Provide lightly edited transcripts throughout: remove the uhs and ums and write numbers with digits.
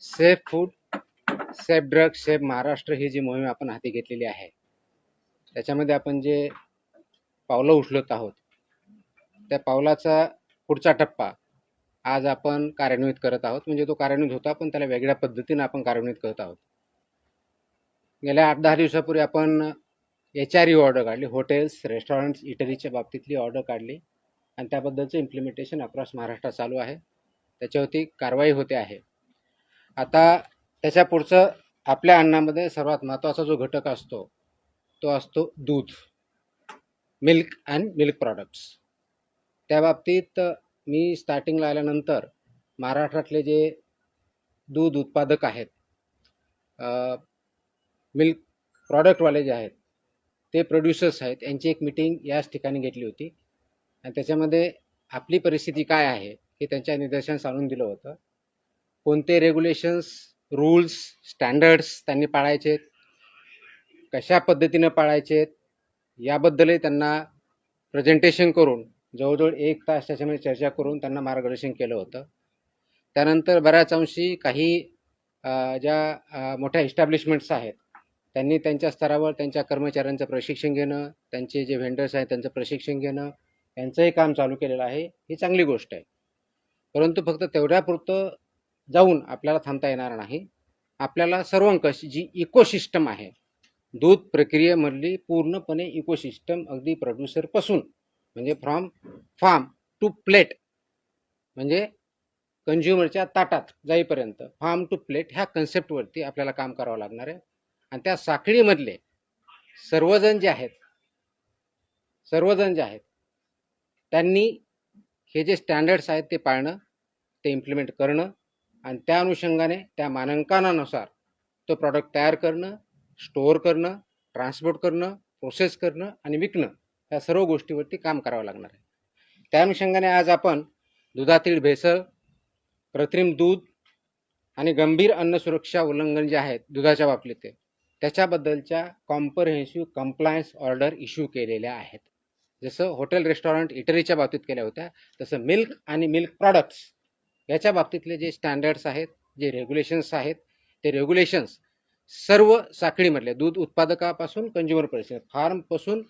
Safe food, safe drug, safe Maharashtra ही जी मोहीम आपण हाती घेतलेली आहे, त्याच्यामध्ये आपण जे पावलं उचलत आहोत, त्या पावलाचा पुढचा टप्पा आज आपण कार्यान्वित करत आहोत. म्हणजे तो कार्यान्वित होता, पण त्याला वेगळ्या पद्धतीने आपण कार्यान्वित करत आहोत. गेल्या 8-10 दिवसापूर्वी आपण HRE ऑर्डर काढली, हॉटेल्स, रेस्टॉरंट्स, इटरीच्या बाबतीतली ऑर्डर काढली आणि त्याबद्दलचं इम्प्लिमेंटेशन अक्रॉस महाराष्ट्र चालू आहे. त्याच्यावरती कारवाई होते आहे. आता त्याच्या पुढचं आपल्या अन्नामध्ये सर्वात महत्त्वाचा जो घटक असतो तो असतो दूध, मिल्क अँड मिल्क प्रॉडक्ट्स. त्या बाबतीत मी स्टार्टिंगला आल्यानंतर महाराष्ट्रातले जे दूध उत्पादक आहेत, मिल्क प्रॉडक्टवाले जे आहेत, ते प्रोड्युसर्स आहेत, यांची एक मीटिंग याच ठिकाणी घेतली होती आणि त्याच्यामध्ये आपली परिस्थिती काय आहे हे त्यांच्या निदर्शनास आणून दिलं होतं. कोणते रेग्युलेशन्स, रूल्स, स्टँडर्ड्स त्यांनी पाळायचे, कशा पद्धतीनं पाळायचे याबद्दलही त्यांना प्रेझेंटेशन करून जवळजवळ 1 तास त्याच्यामध्ये चर्चा करून त्यांना मार्गदर्शन केलं होतं. त्यानंतर बऱ्याच अंशी काही ज्या मोठ्या इस्टॅब्लिशमेंट्स आहेत, त्यांनी त्यांच्या स्तरावर त्यांच्या कर्मचाऱ्यांचं प्रशिक्षण घेणं, त्यांचे जे व्हेंडर्स आहेत त्यांचं प्रशिक्षण घेणं, यांचंही काम चालू केलेलं आहे. ही चांगली गोष्ट आहे. परंतु फक्त तेवढ्यापुरतं जाऊन आपल्याला थांबता येणार नाही. आपल्याला सर्वंकष जी इकोसिस्टम आहे, दूध प्रक्रियेमधली पूर्णपणे इकोसिस्टम, अगदी प्रोड्युसरपासून म्हणजे फ्रॉम फार्म टू प्लेट, म्हणजे कंझ्युमरच्या ताटात जाईपर्यंत फार्म टू प्लेट ह्या कन्सेप्टवरती आपल्याला काम करावं लागणार आहे. आणि त्या साखळीमधले सर्वजण जे आहेत त्यांनी हे जे स्टँडर्ड्स आहेत ते पाळणं, ते इम्प्लिमेंट करणं आणि त्या अनुषंगाने त्या मानांकनानुसार तो प्रॉडक्ट तयार करणं, स्टोअर करणं, ट्रान्सपोर्ट करणं, प्रोसेस करणं आणि विकणं, या सर्व गोष्टीवरती काम करावं लागणार आहे. त्या अनुषंगाने आज आपण दुधातील भेसळ, कृत्रिम दूध आणि गंभीर अन्न सुरक्षा उल्लंघन जे आहेत दुधाच्या बाबतीत, त्याच्याबद्दलच्या कॉम्प्रहेन्सिव्ह कंप्लायन्स ऑर्डर इश्यू केलेल्या आहेत. जसं हॉटेल, रेस्टॉरंट, इटरीच्या बाबतीत केल्या होत्या, तसं मिल्क आणि मिल्क प्रॉडक्ट्स याच्या बाबतीतले जे स्टँडर्ड्स आहेत, जे रेग्युलेशन्स आहेत, ते रेग्युलेशन्स सर्व साखळीमधले दूध उत्पादकापासून कंझ्युमरपर्यंत, फार्मपासून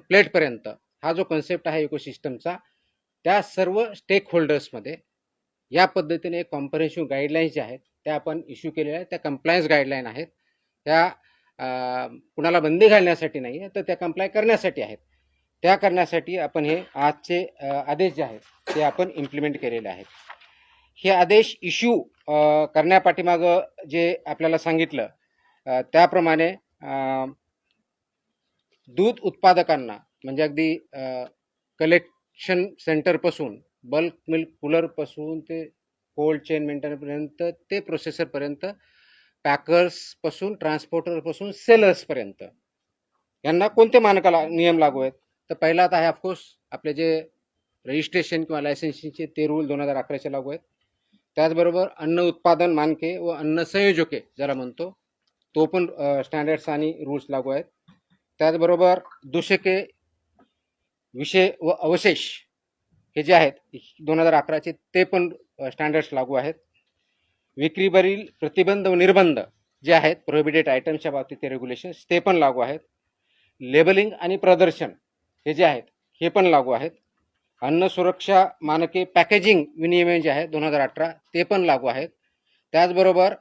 प्लेटपर्यंत हा जो कन्सेप्ट आहे इकोसिस्टमचा, त्या सर्व स्टेक होल्डर्समध्ये या पद्धतीने कॉम्प्रहेन्सिव्ह गाईडलाईन्स ज्या आहेत त्या आपण इश्यू केलेल्या आहेत. त्या कंप्लायन्स गाईडलाईन आहेत. त्या कुणाला बंदी घालण्यासाठी नाही आहे, तर त्या कंप्लाय करण्यासाठी आहेत. त्या करण्यासाठी आपण हे आजचे आदेश जे आहेत ते आपण इम्प्लिमेंट केलेले आहेत. हे आदेश इश्यू करण्यापाठीमागं जे आपल्याला सांगितलं त्याप्रमाणे दूध उत्पादकांना, म्हणजे अगदी कलेक्शन सेंटरपासून, बल्क मिल्क कूलरपासून ते कोल्ड चेन मेंटेनपर्यंत, ते प्रोसेसरपर्यंत, पॅकर्सपासून, ट्रान्सपोर्टरपासून सेलर्सपर्यंत यांना कोणते मानकाला नियम लागू आहेत. तर पहिला आता आहे ऑफकोर्स आपले जे रजिस्ट्रेशन किंवा लायसन्सिंगचे ते रूल 2011चे लागू आहेत. त्याचबरोबर अन्न उत्पादन मानके व अन्न संयोजके ज्याला म्हणतो, तो पण स्टँडर्ड्स आणि रूल्स लागू आहेत. त्याचबरोबर दूषके, विषय व अवशेष हे जे आहेत 2011चे ते पण स्टँडर्ड्स लागू आहेत. विक्रीवरील प्रतिबंध व निर्बंध जे आहेत, प्रोहिबिटेड आयटम्सच्या बाबतीत ते रेग्युलेशन्स ते पण लागू आहेत. लेबलिंग आणि प्रदर्शन हे जे आहेत हे पण लागू आहेत. अन्न सुरक्षा मानके पॅकेजिंग विनियमन जे आहे 2018 ते पण लागू आहेत. त्याचबरोबर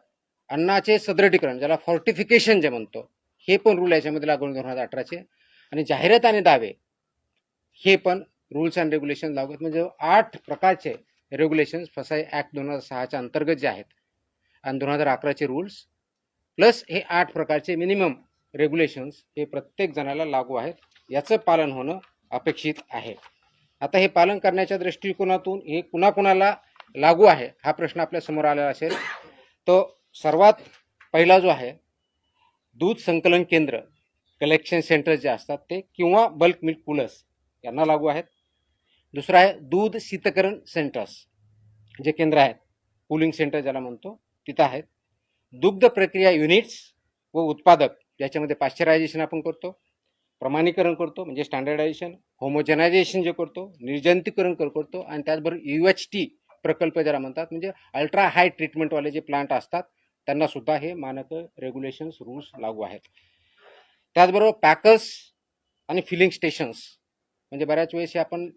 अन्नाचे सदृढीकरण ज्याला फॉर्टिफिकेशन जे म्हणतो, हे पण रूल याच्यामध्ये लागू 2018चे. आणि जाहिरात आणि दावे हे पण रूल्स अँड रेग्युलेशन लागू आहेत. म्हणजे 8 प्रकारचे रेग्युलेशन्स फसाई ॲक्ट 2006च्या अंतर्गत जे आहेत आणि 2011चे रूल्स प्लस हे 8 प्रकारचे मिनिमम रेग्युलेशन्स हे प्रत्येक जणाला लागू आहेत. याचं पालन होणं अपेक्षित आहे. आता हे पालन करण्याच्या दृष्टिकोनातून हे कुणाकुणाला लागू आहे हा प्रश्न आपल्या समोर आलेला असेल. तो सर्वात पहिला जो आहे, दूध संकलन केंद्र, कलेक्शन सेंटर जे असतात ते, किंवा बल्क मिल्क कूलर्स यांना लागू आहेत. दुसरा आहे दूध शीतकरण सेंटर्स, जे केंद्र आहेत, कूलिंग सेंटर ज्याला म्हणतो, तिथं आहेत. दुग्ध प्रक्रिया युनिट्स व उत्पादक, ज्याच्यामध्ये पाश्चरायझेशन आपण करतो, प्रमाणीकरण करतो म्हणजे स्टँडर्डायझेशन, होमोजेनायझेशन जे करतो, निर्जंतुकीकरण करतो, आणि त्याचबरोबर UHT प्रकल्प ज्याला म्हणतात, म्हणजे अल्ट्रा हाय ट्रीटमेंटवाले जे प्लांट असतात त्यांना सुद्धा हे मानक रेग्युलेशन्स रूल्स लागू आहेत. त्याचबरोबर पॅकर्स आणि फिलिंग स्टेशन्स, म्हणजे बऱ्याच वेळेस हे आपण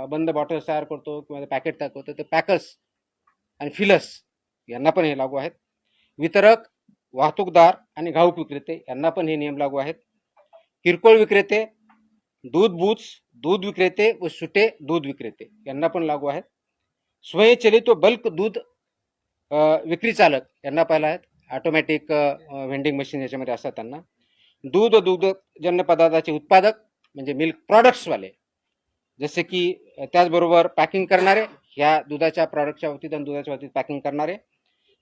बंद बॉटल्स तयार करतो किंवा पॅकेट तयार करतो, ते पॅकर्स आणि फिलर्स यांना पण हे लागू आहेत. वितरक, वाहतूकदार आणि घाऊक विक्रेते यांना पण हे नियम लागू आहेत. किरकोळ विक्रेते, दूध बूथ्स, दूध विक्रेते व सुटे दूध विक्रेते यांना पण लागू आहेत. स्वयंचलित व बल्क दूध विक्री चालक यांना पाहिलं आहेत. ऑटोमॅटिक व्हेंडिंग मशीन याच्यामध्ये असतात त्यांना. दूध व दुग्धजन्य पदार्थाचे उत्पादक म्हणजे मिल्क प्रॉडक्ट्सवाले, जसे की त्याचबरोबर पॅकिंग करणारे, ह्या दुधाच्या प्रॉडक्टच्या बाबतीत आणि दुधाच्या बाबतीत पॅकिंग करणारे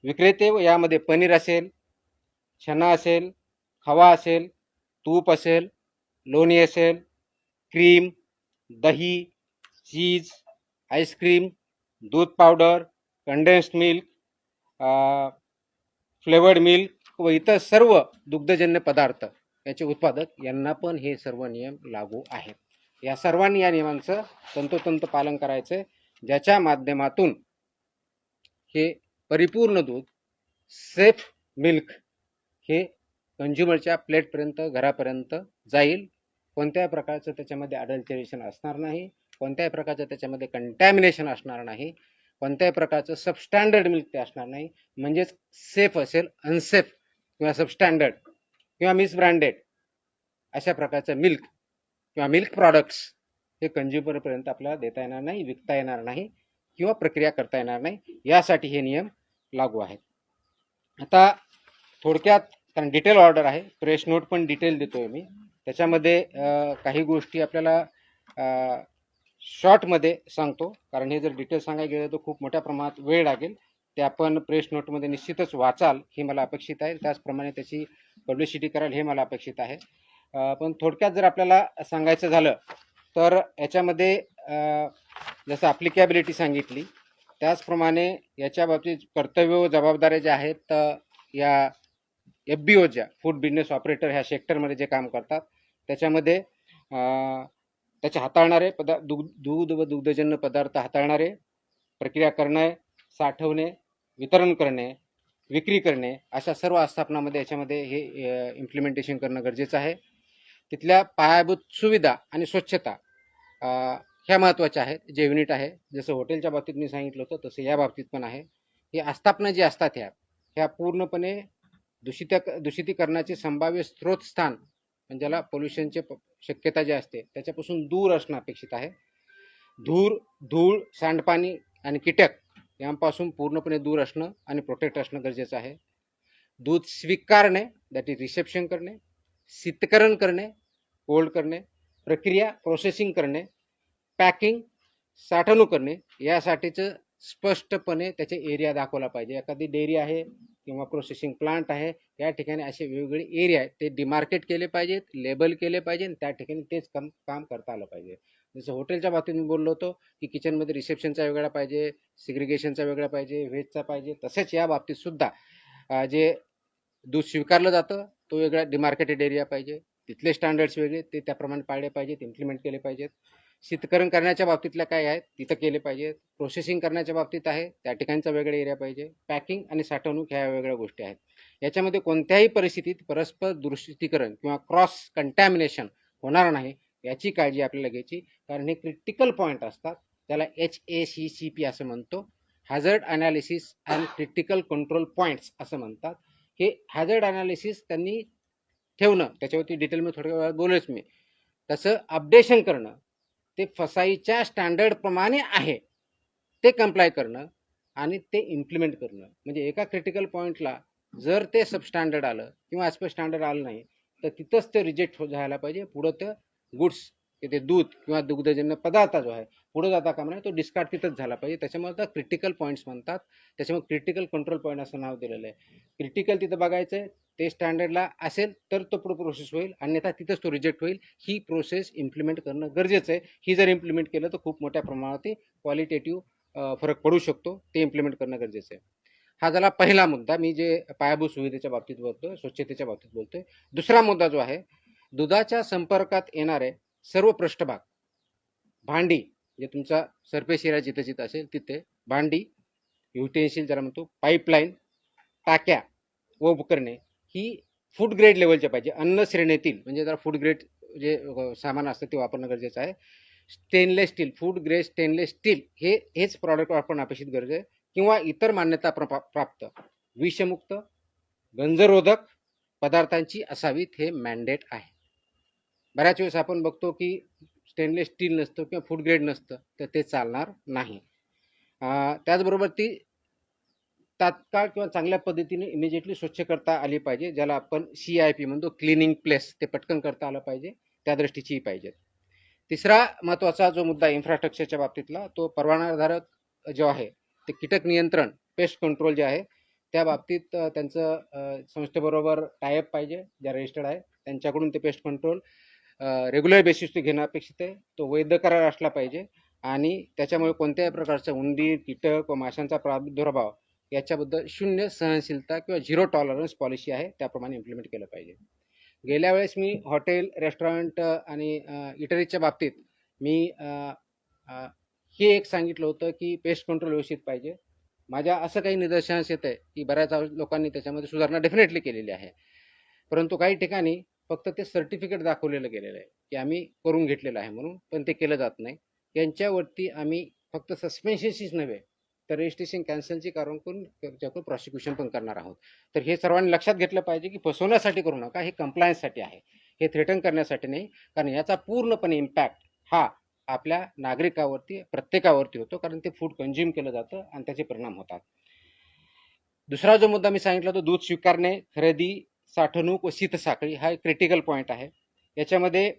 विक्रेते, व यामध्ये पनीर असेल, चना असेल, खवा असेल, तूप असेल, लोणी असेल, क्रीम, दही, चीज, आईस्क्रीम, दूध powder, condensed milk, flavoured milk व इतर सर्व दुग्धजन्य पदार्थ याचे उत्पादक यांना पण हे सर्व नियम लागू आहेत. या सर्वांनी या नियमांचं तंतोतंत पालन करायचं, ज्याच्या माध्यमातून हे परिपूर्ण दूध, सेफ मिल्क हे कंझ्युमरच्या प्लेटपर्यंत, घरापर्यंत जाईल. कोणत्याही प्रकारचं त्याच्यामध्ये अडल्टरेशन असणार नाही, कोणत्याही प्रकारचं त्याच्यामध्ये कंटॅमिनेशन असणार नाही, कोणत्याही प्रकारचं सबस्टँडर्ड मिल्क ते असणार नाही. म्हणजेच सेफ असेल, अनसेफ किंवा सबस्टँडर्ड किंवा मिसब्रँडेड अशा प्रकारचं मिल्क किंवा मिल्क प्रॉडक्ट्स हे कंझ्युमरपर्यंत आपल्याला देता येणार नाही, विकता येणार नाही किंवा प्रक्रिया करता येणार नाही. यासाठी हे नियम लागू आहेत. आता थोडक्यात, कारण डिटेल ऑर्डर आहे, प्रेस नोट पण डिटेल देतोय मी, त्याच्यामध्ये काही गोष्टी आपल्याला शॉर्टमध्ये सांगतो, कारण हे जर डिटेल सांगायला गेलं तर खूप मोठ्या प्रमाणात वेळ लागेल. ते आपण प्रेस नोटमध्ये निश्चितच वाचाल हे मला अपेक्षित आहे, त्याचप्रमाणे त्याची पब्लिसिटी कराल हे मला अपेक्षित आहे. पण थोडक्यात जर आपल्याला सांगायचं झालं तर याच्यामध्ये जसं ॲप्लिकेबिलिटी सांगितली, त्याचप्रमाणे याच्या बाबतीत कर्तव्य व जबाबदाऱ्या ज्या आहेत, तर या FBO ज्या फूड बिझनेस ऑपरेटर ह्या सेक्टरमध्ये जे काम करतात त्याच्यामध्ये त्याचे हाताळणारे दूध व दुग्धजन्य पदार्थ हाताळणारे, प्रक्रिया करणे, साठवणे, वितरण करणे, विक्री करणे अशा सर्व आस्थापनामध्ये याच्यामध्ये हे इम्प्लिमेंटेशन करणं गरजेचं आहे. तिथल्या पायाभूत सुविधा आणि स्वच्छता ह्या महत्त्वाच्या आहेत. जे युनिट आहे, जसं हॉटेलच्या बाबतीत मी सांगितलं होतं तसं या बाबतीत पण आहे. ही आस्थापना जी असतात ह्या पूर्णपणे दूषितीकरणाचे संभाव्य स्त्रोतस्थान, म्हणजे ज्याला पोल्युशनचे शक्यता जी असते त्याच्यापासून दूर असणं अपेक्षित आहे. धूळ, सांडपाणी आणि कीटक यांपासून पूर्णपणे दूर असणं आणि प्रोटेक्ट असणं गरजेचं आहे. दूध स्वीकारणे, दॅट इज रिसेप्शन करणे, शीतकरण करणे, कोल्ड करणे, प्रक्रिया प्रोसेसिंग करणे, पॅकिंग, साठवणूक करणे, यासाठीचं स्पष्टपणे त्याचे एरिया दाखवला पाहिजे. एखादी डेअरी आहे किंवा प्रोसेसिंग प्लांट आहे, या ठिकाणी असे वेगवेगळे एरिया आहेत, ते डिमार्केट केले पाहिजेत, लेबल केले पाहिजे, त्या ठिकाणी तेच काम करता आलं पाहिजे. जसं हॉटेलच्या बाबतीत मी बोललो होतो की किचनमध्ये रिसेप्शनचा वेगळा पाहिजे, सिग्रिगेशनचा वेगळा पाहिजे, व्हेजचा पाहिजे, तसेच या बाबतीत सुद्धा जे दूध स्वीकारलं जातं तो वेगळा डिमार्केटेड एरिया पाहिजे, तिथले स्टँडर्ड्स वेगळे, ते त्याप्रमाणे पाळले पाहिजेत, इम्प्लिमेंट केले पाहिजेत. शीतकरण करण्याच्या बाबतीतल्या काय आहेत तिथं केले पाहिजेत. प्रोसेसिंग करण्याच्या बाबतीत आहे त्या ठिकाणचा वेगळा एरिया पाहिजे. पॅकिंग आणि साठवणूक ह्या वेगळ्या गोष्टी आहेत. याच्यामध्ये कोणत्याही परिस्थितीत परस्पर दूषितीकरण किंवा क्रॉस कंटॅमिनेशन होणार नाही याची काळजी आपल्याला घ्यायची, कारण हे क्रिटिकल पॉईंट असतात. त्याला HACCP असं म्हणतो, hazard analysis and critical control points असं म्हणतात. हे हॅझर्ड अनालिसिस त्यांनी ठेवणं, त्याच्यावरती डिटेलमध्ये थोड्या वेळात बोलेच मी. तसं अपडेशन करणं, ते फसाईच्या स्टँडर्ड प्रमाणे आहे ते कंप्लाय करणं आणि ते इम्प्लिमेंट करणं. म्हणजे एका क्रिटिकल पॉईंटला जर ते सबस्टँडर्ड आलं किंवा ॲज पर स्टँडर्ड आलं नाही तर तिथंच ते रिजेक्ट झाला पाहिजे. पुढं ते गुड्स, ते दूध किंवा दुग्धजन्य पदार्थ जो आहे पुढे जाता कामा नये, तो डिस्कार्ड तिथंच झाला पाहिजे. त्याच्यामुळे तर क्रिटिकल पॉईंट्स म्हणतात, त्याच्यामुळे क्रिटिकल कंट्रोल पॉईंट असं नाव दिलेलं आहे. क्रिटिकल तिथं बघायचं आहे, ते स्टँडर्डला असेल तर तो पुढे प्रोसेस होईल, अन्यथा तिथंच तो रिजेक्ट होईल. ही प्रोसेस इम्प्लिमेंट करणं गरजेचं आहे. ही जर इम्प्लिमेंट केलं तर खूप मोठ्या प्रमाणात क्वालिटेटिव्ह फरक पडू शकतो, ते इम्प्लिमेंट करणं गरजेचं आहे. हा झाला पहिला मुद्दा, मी जे पायाभूत सुविधेच्या बाबतीत बोलतोय, स्वच्छतेच्या बाबतीत बोलतोय. दुसरा मुद्दा जो आहे, दुधाच्या संपर्कात येणारे सर्व पृष्ठभाग, भांडी, जे तुमचा सरफेस एरिया जिथं जिथं असेल तिथे, भांडी, युटेन्सिल ज्याला म्हणतो, पाईपलाईन, टाक्या व उपकरणे ही फूड ग्रेड लेवलच्या पाहिजे. अन्न श्रेणीतील म्हणजे जरा फूड ग्रेड जे सामान असतं ते वापरणं गरजेचं आहे. Stainless steel, food grade stainless steel हेच प्रॉडक्ट वापरणं अपेक्षित गरज आहे, किंवा इतर मान्यता प्राप्त विषमुक्त गंजरोधक पदार्थांची असावीत, हे मॅन्डेट आहे. बऱ्याच वेळेस आपण बघतो की स्टेनलेस स्टील नसतं किंवा फूड ग्रेड नसतं, तर ते चालणार नाही. त्याचबरोबर ती तात्काळ किंवा चांगल्या पद्धतीने इमिजिएटली स्वच्छ करता आली पाहिजे, ज्याला आपण CIP म्हणतो, क्लिनिंग प्लेस, ते पटकन करता आलं पाहिजे, त्या दृष्टीचीही पाहिजे. तिसरा महत्त्वाचा जो मुद्दा इन्फ्रास्ट्रक्चरच्या बाबतीतला, तो परवानाधारक जो आहे ते कीटक नियंत्रण, पेस्ट कंट्रोल जे आहे त्या बाबतीत त्यांचं संस्थेबरोबर टायअप पाहिजे, ज्या रजिस्टर्ड आहे त्यांच्याकडून ते पेस्ट कंट्रोल रेग्युलर बेसिसवर घेणं अपेक्षित आहे. तो वैध करार असला पाहिजे आणि त्याच्यामुळे कोणत्याही प्रकारचा उंदीर, कीटक व माशांचा प्रादुर्भाव याच्याबद्दल शून्य सहनशीलता किंवा झिरो टॉलरन्स पॉलिसी आहे, त्याप्रमाणे इम्प्लिमेंट केलं पाहिजे. गेल्या वेळेस मी हॉटेल, रेस्टॉरंट आणि इटरीच्या बाबतीत मी हे एक सांगितलं होतं की पेस्ट कंट्रोल व्यवस्थित पाहिजे. माझ्या असं काही निदर्शनास येत आहे की बऱ्याच लोकांनी त्याच्यामध्ये सुधारणा डेफिनेटली केलेली आहे, परंतु काही ठिकाणी फक्त ते सर्टिफिकेट दाखवलेलं गेलेलं आहे की आम्ही करून घेतलेलं आहे म्हणून, पण ते केलं जात नाही. यांच्यावरती आम्ही फक्त सस्पेन्शनशीच नव्हे तर रजिस्ट्रेशन कॅन्सलची कारवाई करून त्याच्याकडून प्रॉसिक्युशन पण करणार आहोत. तर हे सर्वांनी लक्षात घेतलं पाहिजे की फसवण्यासाठी करू नका, हे कंप्लायन्ससाठी आहे, हे थ्रेटन करण्यासाठी नाही, कारण याचा पूर्णपणे इम्पॅक्ट हा आपल्या नागरिकावरती, प्रत्येकावरती होतो, कारण ते फूड कंझ्युम केलं जातं आणि त्याचे परिणाम होतात. दुसरा जो मुद्दा मी सांगितला तो दूध स्वीकारणे, खरेदी, साठवणूक व शीतसाखळी हा एक क्रिटिकल पॉईंट आहे. याच्यामध्ये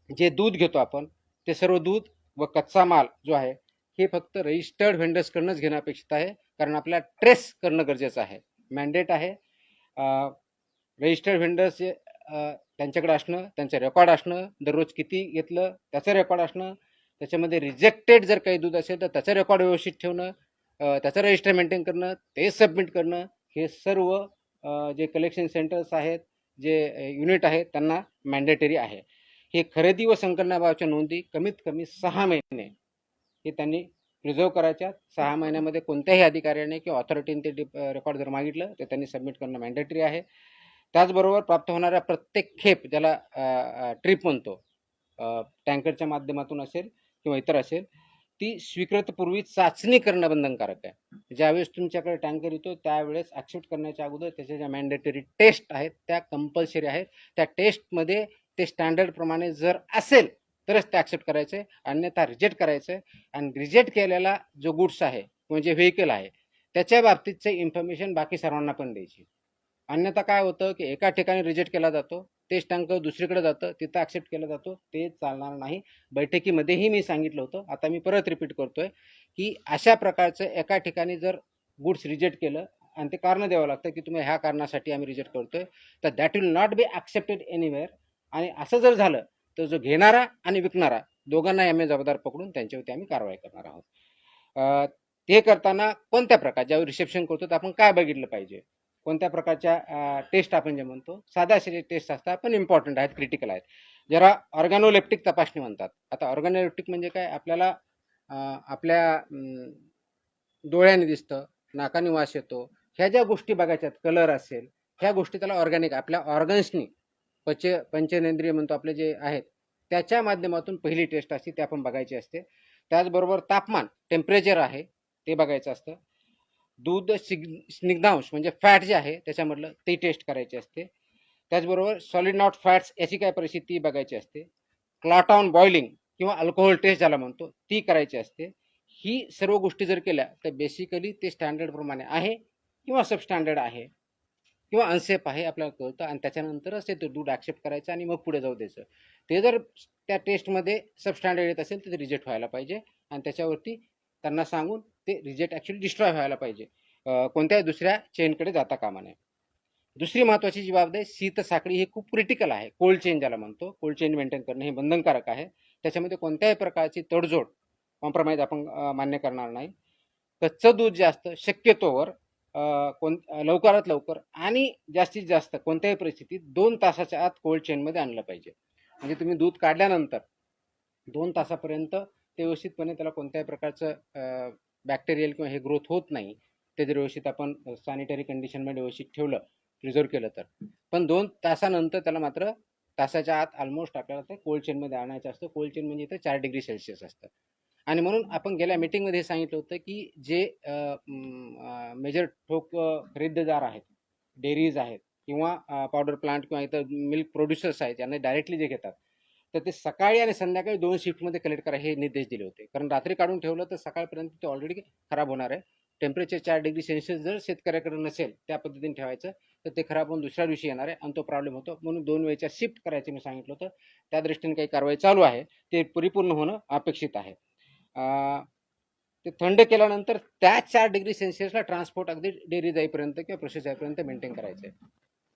जे दूध घेतो आपण ते सर्व दूध व कच्चा माल जो आहे हे फक्त रजिस्टर्ड व्हेंडर्सकडूनच घेणं अपेक्षित आहे, कारण आपल्याला ट्रेस करणं गरजेचं आहे, मॅन्डेट आहे. रजिस्टर्ड व्हेंडर्स त्यांच्याकडे असणं, त्यांचं रेकॉर्ड असणं, दररोज किती घेतलं त्याचं रेकॉर्ड असणं, त्याच्यामध्ये रिजेक्टेड जर काही दूध असेल तर त्याचं रेकॉर्ड व्यवस्थित ठेवणं, त्याचं रजिस्टर मेंटेन करणं, ते सबमिट करणं, हे सर्व जे कलेक्शन सेंटर्स आहेत, जे युनिट आहेत त्यांना मॅन्डेटरी आहे. हे खरेदी व संकलनाबाबतच्या नोंदी कमीत कमी 6 महिने हे त्यांनी प्रिझर्व करायच्या. 6 महिन्यामध्ये कोणत्याही अधिकाऱ्याने किंवा ऑथॉरिटीने ते रेकॉर्ड जर मागितलं तर त्यांनी सबमिट करणं मॅन्डेटरी आहे. त्याचबरोबर प्राप्त होणाऱ्या प्रत्येक खेप, ज्याला ट्रिप म्हणतो, टँकरच्या माध्यमातून असेल किंवा इतर असेल, ती स्वीकृतपूर्वी चाचणी करणं बंधनकारक आहे. ज्यावेळेस तुमच्याकडे टँकर येतो त्यावेळेस ॲक्सेप्ट करण्याच्या अगोदर त्याच्या ज्या मॅन्डेटरी टेस्ट आहेत त्या कंपल्सरी आहेत. त्या टेस्टमध्ये ते स्टँडर्डप्रमाणे जर असेल तरच ते ॲक्सेप्ट करायचं आहे, अन्यथा रिजेक्ट करायचं आहे. आणि रिजेक्ट केलेला जो गुड्स आहे किंवा जे व्हेकल आहे त्याच्या बाबतीतचे इन्फॉर्मेशन बाकी सर्वांना पण द्यायची. अन्यथा काय होतं की एका ठिकाणी रिजेक्ट केला जातो, तेच टँकर दुसरीकडे जातं, तिथं ॲक्सेप्ट केलं जातो, ते चालणार नाही. बैठकीमध्येही मी सांगितलं होतं, आता मी परत रिपीट करतोय की अशा प्रकारचं एका ठिकाणी जर गुड्स रिजेक्ट केलं आणि ते कारण द्यावं लागतं की तुम्ही ह्या कारणासाठी आम्ही रिजेक्ट करतोय, तर that will not be accepted anywhere. आणि असं जर झालं तर जो घेणारा आणि विकणारा दोघांना आम्ही जबाबदार पकडून त्यांच्यावरती आम्ही कारवाई करणार आहोत. ते करताना कोणत्या प्रकार, ज्यावेळी रिसेप्शन करतो तर आपण काय बघितलं पाहिजे, कोणत्या प्रकारच्या टेस्ट आपण जे म्हणतो, साध्या टेस्ट असतात पण इम्पॉर्टंट आहेत, क्रिटिकल आहेत, जरा ऑर्गॅनोलेप्टिक तपासणी म्हणतात. आता ऑर्गॅनोलेप्टिक म्हणजे काय, आपल्याला आपल्या डोळ्याने दिसतं, नाकाने वास येतो, ह्या ज्या गोष्टी बघायच्यात, कलर असेल, ह्या गोष्टी त्याला ऑर्गॅनिक आपल्या ऑर्गन्सनी, पंचेंद्रिय म्हणतो आपले जे आहेत त्याच्या माध्यमातून पहिली टेस्ट असते, ते आपण बघायची असते. त्याचबरोबर तापमान, टेम्परेचर आहे ते बघायचं असतं. दूध स्निग्धांश म्हणजे फॅट जे आहे त्याच्यामधलं ते टेस्ट करायचे असते. त्याचबरोबर सॉलिड नॉट फॅट्स याची काय परिस्थिती बघायची असते. क्लॉट ऑन बॉइलिंग किंवा अल्कोहोल टेस्ट ज्याला म्हणतो ती करायची असते. ही सर्व गोष्टी जर केल्या तर बेसिकली ते स्टँडर्ड प्रमाणे आहे किंवा सबस्टँडर्ड आहे किंवा अनसेफ आहे आपल्याला कळतं, आणि त्याच्यानंतरच ते दूध ॲक्सेप्ट करायचं आणि मग पुढे जाऊ द्यायचं. ते जर त्या टेस्टमध्ये सबस्टँडर्ड येत असेल तर ते रिजेक्ट व्हायला पाहिजे आणि त्याच्यावरती त्यांना सांगून ते रिजेक्ट ॲक्च्युली डिस्ट्रॉय व्हायला पाहिजे, कोणत्याही दुसऱ्या चेनकडे जाता कामा नये. दुसरी महत्त्वाची जी बाब आहे, शीत साखळी ही खूप क्रिटिकल आहे. कोल्ड चेन ज्याला म्हणतो, कोल्ड चेन मेंटेन करणं हे बंधनकारक आहे. त्याच्यामध्ये कोणत्याही प्रकारची तडजोड, कॉम्प्रोमाइज आपण मान्य करणार नाही. कच्चं दूध जे असतं शक्यतोवर लवकरात लवकर आणि जास्तीत जास्त कोणत्याही परिस्थितीत 2 तासाच्या आत कोल्ड चेनमध्ये आणलं पाहिजे. म्हणजे तुम्ही दूध काढल्यानंतर 2 तासापर्यंत ते व्यवस्थितपणे त्याला कोणत्याही प्रकारचं बॅक्टेरियल किंवा हे ग्रोथ होत नाही, ते जर व्यवस्थित आपण सॅनिटरी कंडिशनमध्ये व्यवस्थित ठेवलं, प्रिझर्व केलं तर. पण 2 तासानंतर त्याला मात्र तासाच्या आत ऑलमोस्ट आपल्याला ते कोल्ड चेनमध्ये आणायचं असतं. कोल्ड चेन म्हणजे इथं 4 डिग्री सेल्सिअस असतं. आणि म्हणून आपण गेल्या मीटिंगमध्ये सांगितलं होतं की जे मेजर ठोक खरेदीदार आहेत, डेअरीज आहेत किंवा पावडर प्लांट किंवा इतर मिल्क प्रोड्युसर्स आहेत, यांना डायरेक्टली जे घेतात, तर ते सकाळी आणि संध्याकाळी 2 शिफ्टमध्ये कलेक्ट करा हे निर्देश दिले होते. कारण रात्री काढून ठेवलं तर सकाळपर्यंत ते ऑलरेडी खराब होणार आहे. टेम्परेचर 4 डिग्री सेल्सिअस जर शेतकऱ्याकडे नसेल त्या पद्धतीने ठेवायचं तर ते खराब होऊन दुसऱ्या दिवशी येणार आहे आणि तो प्रॉब्लेम होतो. म्हणून 2 वेळच्या शिफ्ट करायचे मी सांगितलं होतं. त्या दृष्टीने काही कारवाई चालू आहे, ते परिपूर्ण होणं अपेक्षित आहे. ते थंड केल्यानंतर त्या 4 डिग्री सेल्सिअसला ट्रान्सपोर्ट अगदी डेअरी जाईपर्यंत किंवा प्रोसेस जाईपर्यंत मेंटेन करायचं आहे,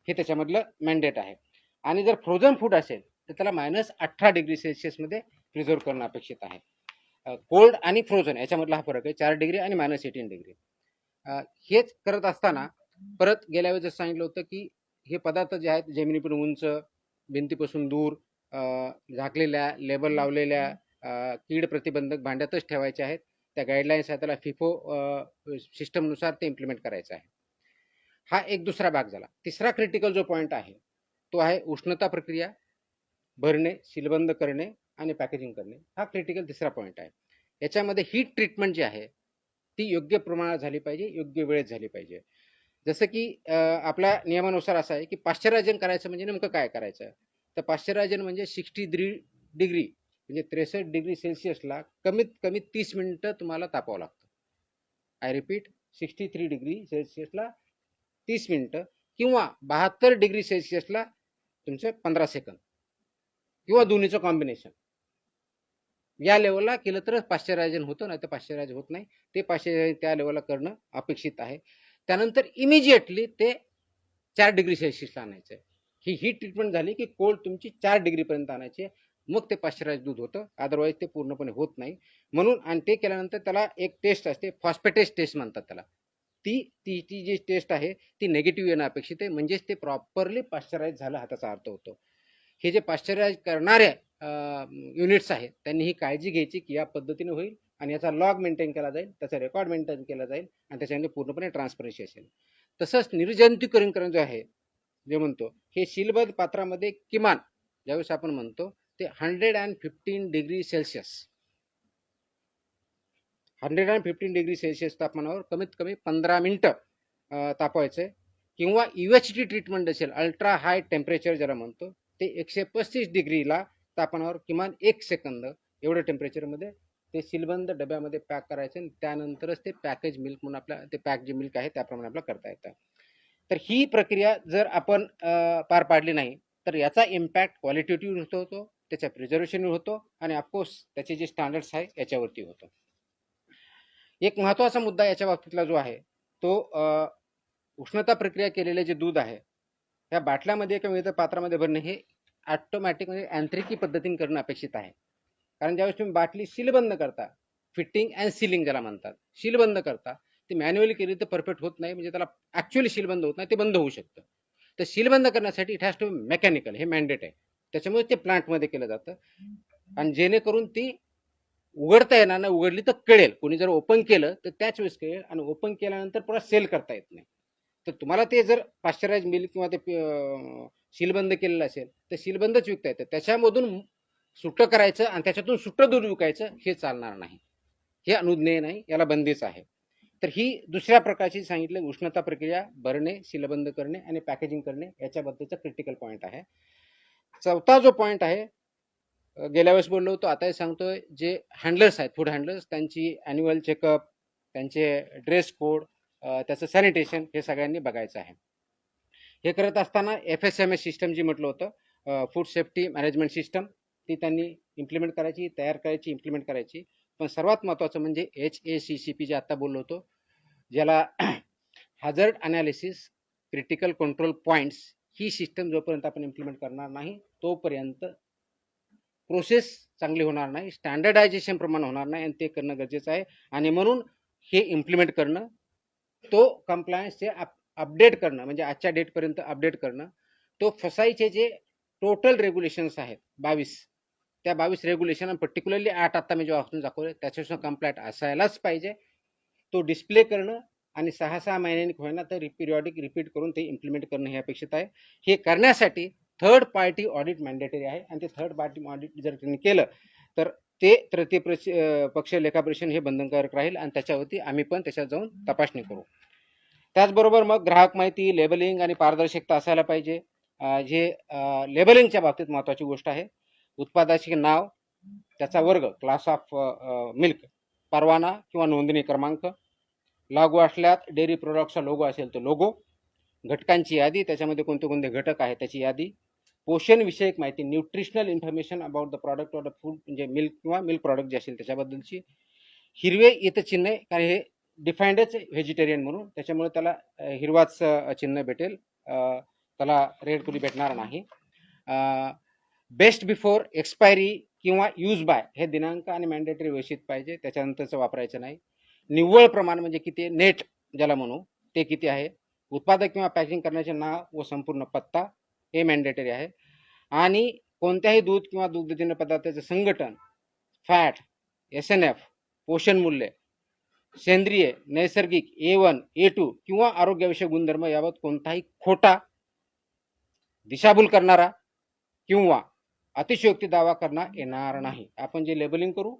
हे त्याच्यामधलं मॅन्डेट आहे. आणि जर फ्रोझन फूड असेल तर त्याला -18 डिग्री सेल्सिअसमध्ये प्रिझर्व करणं अपेक्षित आहे. कोल्ड आणि फ्रोझन याच्यामधला हा फरक आहे, 4 डिग्री आणि -18 डिग्री. हेच करत असताना परत गेल्या वेळेस जसं सांगितलं होतं की हे पदार्थ जे आहेत जमिनीपासून उंच, भिंतीपासून दूर, झाकलेल्या, लेबल लावलेल्या, कीड प्रतिबंधक भांड्यातच ठेवायचे आहेत. त्या गाईडलाईन्स आहेत, त्याला फिफो सिस्टमनुसार ते इम्प्लिमेंट करायचं आहे. हा एक दुसरा भाग झाला. तिसरा क्रिटिकल जो पॉईंट आहे तो आहे उष्णता प्रक्रिया, भरणे, सीलबंद करणे आणि पॅकेजिंग करणे. हा क्रिटिकल तिसरा पॉईंट आहे. याच्यामध्ये हीट ट्रीटमेंट जी आहे ती योग्य प्रमाणात झाली पाहिजे, योग्य वेळेत झाली पाहिजे. जसं की आपल्या नियमानुसार असं आहे की पाश्चरायझन करायचं म्हणजे नेमकं काय करायचं, तर पाश्चरायझन म्हणजे 63 डिग्री म्हणजे 63 डिग्री सेल्सिअसला कमीत कमी 30 मिनिटं तुम्हाला तापावं लागतं. आय रिपीट, 63 डिग्री सेल्सिअसला 30 मिनिटं किंवा 72 डिग्री सेल्सिअसला तुमचे 15 सेकंद किंवा दोन्हीचं कॉम्बिनेशन. या लेवलला केलं तर पाश्चरायझन होतं, नाही तर पाश्चरायझ होत नाही. ते पाश्चरायझन त्या लेवलला करणं अपेक्षित आहे. त्यानंतर इमिजिएटली ते 4 डिग्री सेल्सिअसला आणायचं. ही हीट ट्रीटमेंट झाली की कोल्ड तुमची 4 डिग्रीपर्यंत आणायची, मग ते पाश्चरायझ दूध होतं, अदरवाईज ते पूर्णपणे होत नाही. म्हणून आणि ते केल्यानंतर त्याला एक टेस्ट असते, फॉस्फेटेज टेस्ट म्हणतात त्याला. ती जी टेस्ट आहे ती निगेटिव्ह येणं अपेक्षित आहे, म्हणजेच ते प्रॉपरली पाश्चरायझ झालं हा त्याचा अर्थ होतो. हे जे पाश्चरायझ करणारे युनिट्स आहेत त्यांनी ही काळजी घ्यायची की या पद्धतीने होईल आणि याचा लॉग मेंटेन केला जाईल, त्याचा रेकॉर्ड मेंटेन केला जाईल आणि त्याच्यामध्ये पूर्णपणे ट्रान्सपरन्सी असेल. तसंच निर्जंतुकीकरण जे आहे जे म्हणतो हे सीलबद्ध पात्रामध्ये किमान ज्यावेळेस आपण म्हणतो ते 115 डिग्री सेल्सिअस 115 डिग्री सेल्सिअस तापमानावर कमीत कमी 15 मिनिटं तापवायचं किंवा UHT ट्रीटमेंट असेल, अल्ट्रा हाय टेम्परेचर ज्याला म्हणतो, ते 135 डिग्रीला तापमानावर किमान 1 सेकंद एवढ्या टेम्परेचरमध्ये ते सीलबंद डब्यामध्ये पॅक करायचे आणि त्यानंतरच ते पॅकेज मिल्क म्हणून आपल्या ते पॅक जे मिल्क आहे त्याप्रमाणे आपल्याला करता येतं. तर ही प्रक्रिया जर आपण पार पाडली नाही तर याचा इम्पॅक्ट क्वालिटेटिव्ह होतो, त्याच्या प्रिझर्वेशनवर होतो आणि ऑफकोर्स त्याचे जे स्टँडर्ड्स आहे याच्यावरती होतो. एक महत्त्वाचा मुद्दा याच्या बाबतीतला जो आहे तो उष्णता प्रक्रिया केलेले जे दूध आहे त्या बाटल्यामध्ये किंवा इतर पात्रामध्ये भरणे हे ऑटोमॅटिक म्हणजे यांत्रिकी पद्धतीने करणं अपेक्षित आहे. कारण ज्यावेळेस तुम्ही बाटली सीलबंद करता, फिटिंग अँड सीलिंग ज्याला म्हणतात, सीलबंद करता, ती मॅन्युअली केली तर परफेक्ट होत नाही, म्हणजे त्याला ॲक्च्युअली सीलबंद होत नाही, ते बंद होऊ शकतं. तर सीलबंद करण्यासाठी it has to be mechanical, हे मॅन्डेट आहे. त्याच्यामुळे ते प्लांटमध्ये केलं जातं आणि जेणेकरून ती उघडता येणार नाही, उघडली तर कळेल. कोणी जर ओपन केलं तर त्याच वेळेस कळेल आणि ओपन केल्यानंतर पुन्हा सेल करता येत नाही. तर तुम्हाला ते जर पाश्चरायझ मिल्क किंवा ते सीलबंद केलेलं असेल तर सीलबंदच विकता येतं. त्याच्यामधून सुट्टं करायचं आणि त्याच्यातून सुट्टं दूध विकायचं हे चालणार नाही, हे अनुज्ञेय नाही, याला बंदीच आहे. तर ही दुसऱ्या प्रकारची सांगितले उष्णता प्रक्रिया, भरणे, सीलबंद करणे आणि पॅकेजिंग करणे याच्याबद्दलचा क्रिटिकल पॉईंट आहे. चौथा जो पॉईंट आहे गेल्या वेळेस बोललो होतो, आताही सांगतोय, जे हँडलर्स आहेत, फूड हँडलर्स, त्यांची ॲन्युअल चेकअप, त्यांचे ड्रेस कोड, त्याचं सॅनिटेशन हे सगळ्यांनी बघायचं आहे. हे करत असताना FSMS सिस्टम जी म्हटलं होतं, फूड सेफ्टी मॅनेजमेंट सिस्टम, ती त्यांनी इम्प्लिमेंट करायची, तयार करायची, इम्प्लिमेंट करायची. पण सर्वात महत्त्वाचं म्हणजे HACCP जे आता बोललो होतो, ज्याला हॅझर्ड अनालिसिस क्रिटिकल कंट्रोल पॉईंट्स, ही सिस्टम जोपर्यंत आपण इम्प्लिमेंट करणार नाही तोपर्यंत प्रोसेस चांगली होणार नाही, स्टँडर्डायझेशन प्रमाणे होणार नाही आणि ते करणं गरजेचं आहे. आणि म्हणून हे इम्प्लिमेंट करणं, तो कम्प्लायन्सचे अपडेट करणं, म्हणजे आजच्या डेटपर्यंत अपडेट करणं, तो फसाईचे जे टोटल रेग्युलेशन्स आहेत 22, त्या 22 रेग्युलेशन, पर्टिक्युलरली 8 आता मी जे वाचून दाखवले त्याच्यापासून कम्प्लायंट असायलाच पाहिजे. तो डिस्प्ले करणं आणि 6-6 महिन्यांनी होईना तर पिरियॉडिक रिपीट करून ते इम्प्लिमेंट करणं हे अपेक्षित आहे. हे करण्यासाठी थर्ड पार्टी ऑडिट मॅन्डेटरी आहे आणि ते थर्ड पार्टी ऑडिट जर त्यांनी केलं तर ते तृतीय पक्ष लेखापरीक्षण हे बंधनकारक राहील आणि त्याच्यावरती आम्ही पण त्याच्यात जाऊन तपासणी करू. त्याचबरोबर मग ग्राहक माहिती, लेबलिंग आणि पारदर्शकता असायला पाहिजे. जे लेबलिंगच्या बाबतीत महत्त्वाची गोष्ट आहे. उत्पादाचे नाव, त्याचा वर्ग, क्लास ऑफ मिल्क, परवाना किंवा नोंदणी क्रमांक, लागू असल्यात डेअरी प्रोडक्टचा लोगो असेल तर लोगो, घटकांची यादी, त्याच्यामध्ये कोणते कोणते घटक आहेत त्याची यादी, पोषण विषयक माहिती, nutritional information about the product of the food, म्हणजे मिल्क किंवा मिल्क प्रॉडक्ट जे असेल त्याच्याबद्दलची, हिरवे इथं चिन्ह आहे कारण हे डिफाईंडच व्हेजिटेरियन म्हणून, त्याच्यामुळे त्याला हिरवाच चिन्ह भेटेल, त्याला रेड कुली भेटणार नाही. बेस्ट बिफोर एक्सपायरी किंवा यूज बाय हे दिनांक आणि मॅन्डेटरी व्यवस्थित पाहिजे, त्याच्यानंतरचं वापरायचं नाही. निव्वळ प्रमाण म्हणजे किती, नेट ज्याला म्हणू ते किती आहे. उत्पादक किंवा पॅकिंग करण्याचे नाव व संपूर्ण पत्ता हे मॅन्डेटरी आहे. आणि कोणत्याही दूध किंवा दुग्धजन्य पदार्थाचे संघटन, फॅट, SNF, पोषण मूल्य, सेंद्रिय, नैसर्गिक, A1, A2 किंवा आरोग्याविषयक गुणधर्म याबाबत कोणताही खोटा, दिशाभूल करणारा किंवा अतिशयोक्ती दावा करता येणार नाही. आपण जे लेबलिंग करू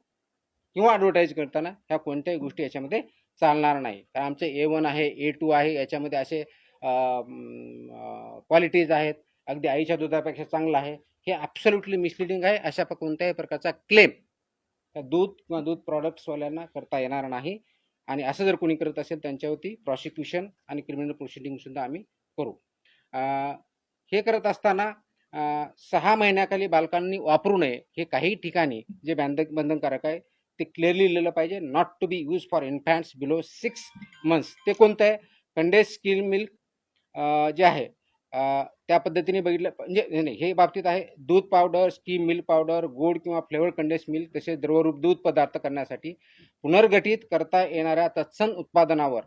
किंवा ॲडव्हर्टाईज करताना ह्या कोणत्याही गोष्टी याच्यामध्ये चालणार नाही. तर आमचे A1 आहे, A2 आहे, याच्यामध्ये असे क्वालिटीज आहेत, अगदी आईच्या दुधापेक्षा चांगलं आहे, हे ॲब्सोल्युटली मिसलिडिंग आहे. अशा कोणत्याही प्रकारचा क्लेम दूध किंवा दूध प्रॉडक्ट्सवाल्यांना करता येणार नाही. आणि असं जर कोणी करत असेल त्यांच्यावरती प्रॉसिक्युशन आणि क्रिमिनल प्रोसिडिंग सुद्धा आम्ही करू. हे करत असताना 6 महिन्याखाली बालकांनी वापरू नये हे काही ठिकाणी जे बंधनकारक आहे ते क्लिअरली लिहिलं पाहिजे. Not to be use for infants below 6 months. ते कोणतं आहे, कंडेन्स स्किम मिल्क जे आहे त्या पद्धतीने बघितलं म्हणजे नाही, हे बाबतीत आहे. दूध पावडर, स्कीम मिल्क पावडर, गोड किंवा फ्लेवर्ड कंडेन्स मिल्क तसेच द्रवरूप दूध पदार्थ करण्यासाठी पुनर्गठित करता येणाऱ्या तत्सम उत्पादनावर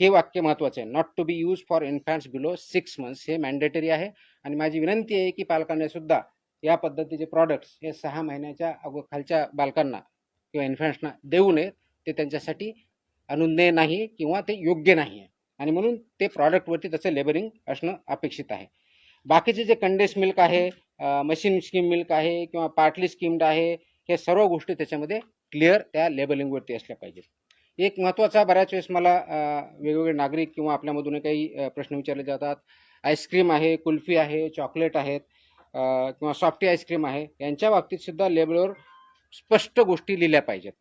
हे वाक्य महत्त्वाचं आहे. Not to be use for infants below 6 months हे मॅन्डेटरी आहे. आणि माझी विनंती आहे की पालकांना सुद्धा या पद्धतीचे प्रॉडक्ट्स हे 6 महिन्याच्या खालच्या बालकांना किंवा इन्फॅन्ट्सना देऊ नयेत. ते त्यांच्यासाठी अनुज्ञेय नाही किंवा ते योग्य नाही आहे आणि म्हणून ते प्रॉडक्टवरती त्याचं लेबलिंग असणं अपेक्षित आहे. बाकीचे जे कंडेन्स मिल्क आहे, मशीन स्कीम मिल्क आहे किंवा पार्टली स्कीम्ड आहे, हे सर्व गोष्टी त्याच्यामध्ये क्लिअर त्या लेबलिंगवरती असल्या पाहिजेत. एक महत्त्वाचा, बऱ्याच वेळेस मला वेगवेगळे नागरिक किंवा आपल्यामधून काही प्रश्न विचारले जातात. आईस्क्रीम आहे, कुल्फी आहे, चॉकलेट आहेत किंवा सॉफ्टी आईस्क्रीम आहे, यांच्या बाबतीत सुद्धा लेबलवर स्पष्ट गोष्टी लिहिल्या पाहिजेत.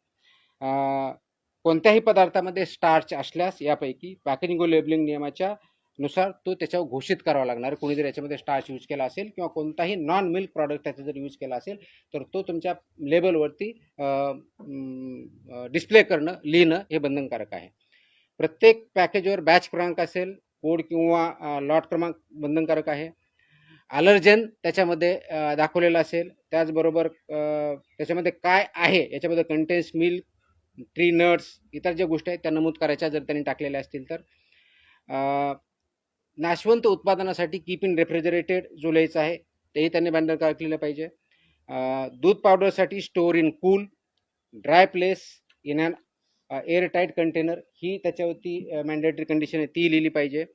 कोणत्याही पदार्थामध्ये स्टार्च असल्यास यापैकी पॅकेजिंग व लेबलिंग नियमाच्या नुसार तो त्याच्यावर घोषित करावा लागणार. कोणी जर याच्यामध्ये स्टार्च यूज केला असेल किंवा कोणताही नॉन मिल्क प्रॉडक्ट त्याचा जर यूज केला असेल तर तो तुमच्या लेबलवरती डिस्प्ले करणं, लिहिणं हे बंधनकारक आहे. प्रत्येक पॅकेजवर बॅच क्रमांक असेल, कोड किंवा लॉट क्रमांक बंधनकारक आहे. अलर्जन त्याच्यामध्ये दाखवलेलं असेल. त्याचबरोबर त्याच्यामध्ये काय आहे, याच्यामध्ये कंटेन्स मिल्क, ट्री नट्स, इतर ज्या गोष्टी आहेत त्या नमूद करायच्या जर त्यांनी टाकलेल्या असतील तर. नाशवंत उत्पादनासाठी कीप इन रेफ्रिजरेटेड जो लिहायचा आहे तेही त्यांनी बंधनकारक लिहिलं पाहिजे. दूध पावडरसाठी store in cool, dry place in an airtight container ही त्याच्यावरती मॅन्डेटरी कंडिशन आहे ती लिहिली पाहिजे.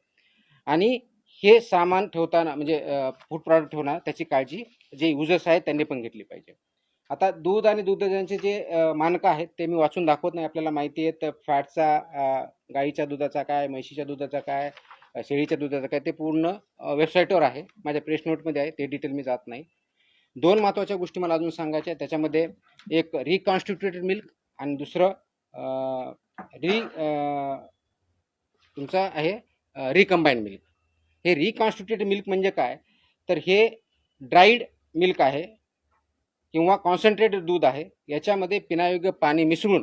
आणि हे सामान ठेवताना म्हणजे फूड प्रॉडक्ट ठेवणार त्याची काळजी जे युजर्स आहेत त्यांनी पण घेतली पाहिजे. आता दूध आणि दुग्धजन्याचे जे मानकं आहेत ते मी वाचून दाखवत नाही, आपल्याला माहिती आहे. तर फॅटचा गाईच्या दुधाचा काय, म्हशीच्या दुधाचा काय, शेळीच्या दुधाचा काय, ते पूर्ण वेबसाईटवर आहे, माझ्या प्रेस नोटमध्ये आहे, ते डिटेल मी जात नाही. 2 महत्त्वाच्या गोष्टी मला अजून सांगायच्या. त्याच्यामध्ये एक रिकॉन्स्टिट्युटेड मिल्क आणि दुसरं तुमचं आहे रिकंबाईंड मिल्क. हे रिकॉन्स्टिट्युटेड मिल्क म्हणजे काय, तर हे ड्राईड मिल्क आहे किंवा कॉन्सन्ट्रेटेड दूध आहे. याच्यामध्ये पिण्यायोग्य पाणी मिसळून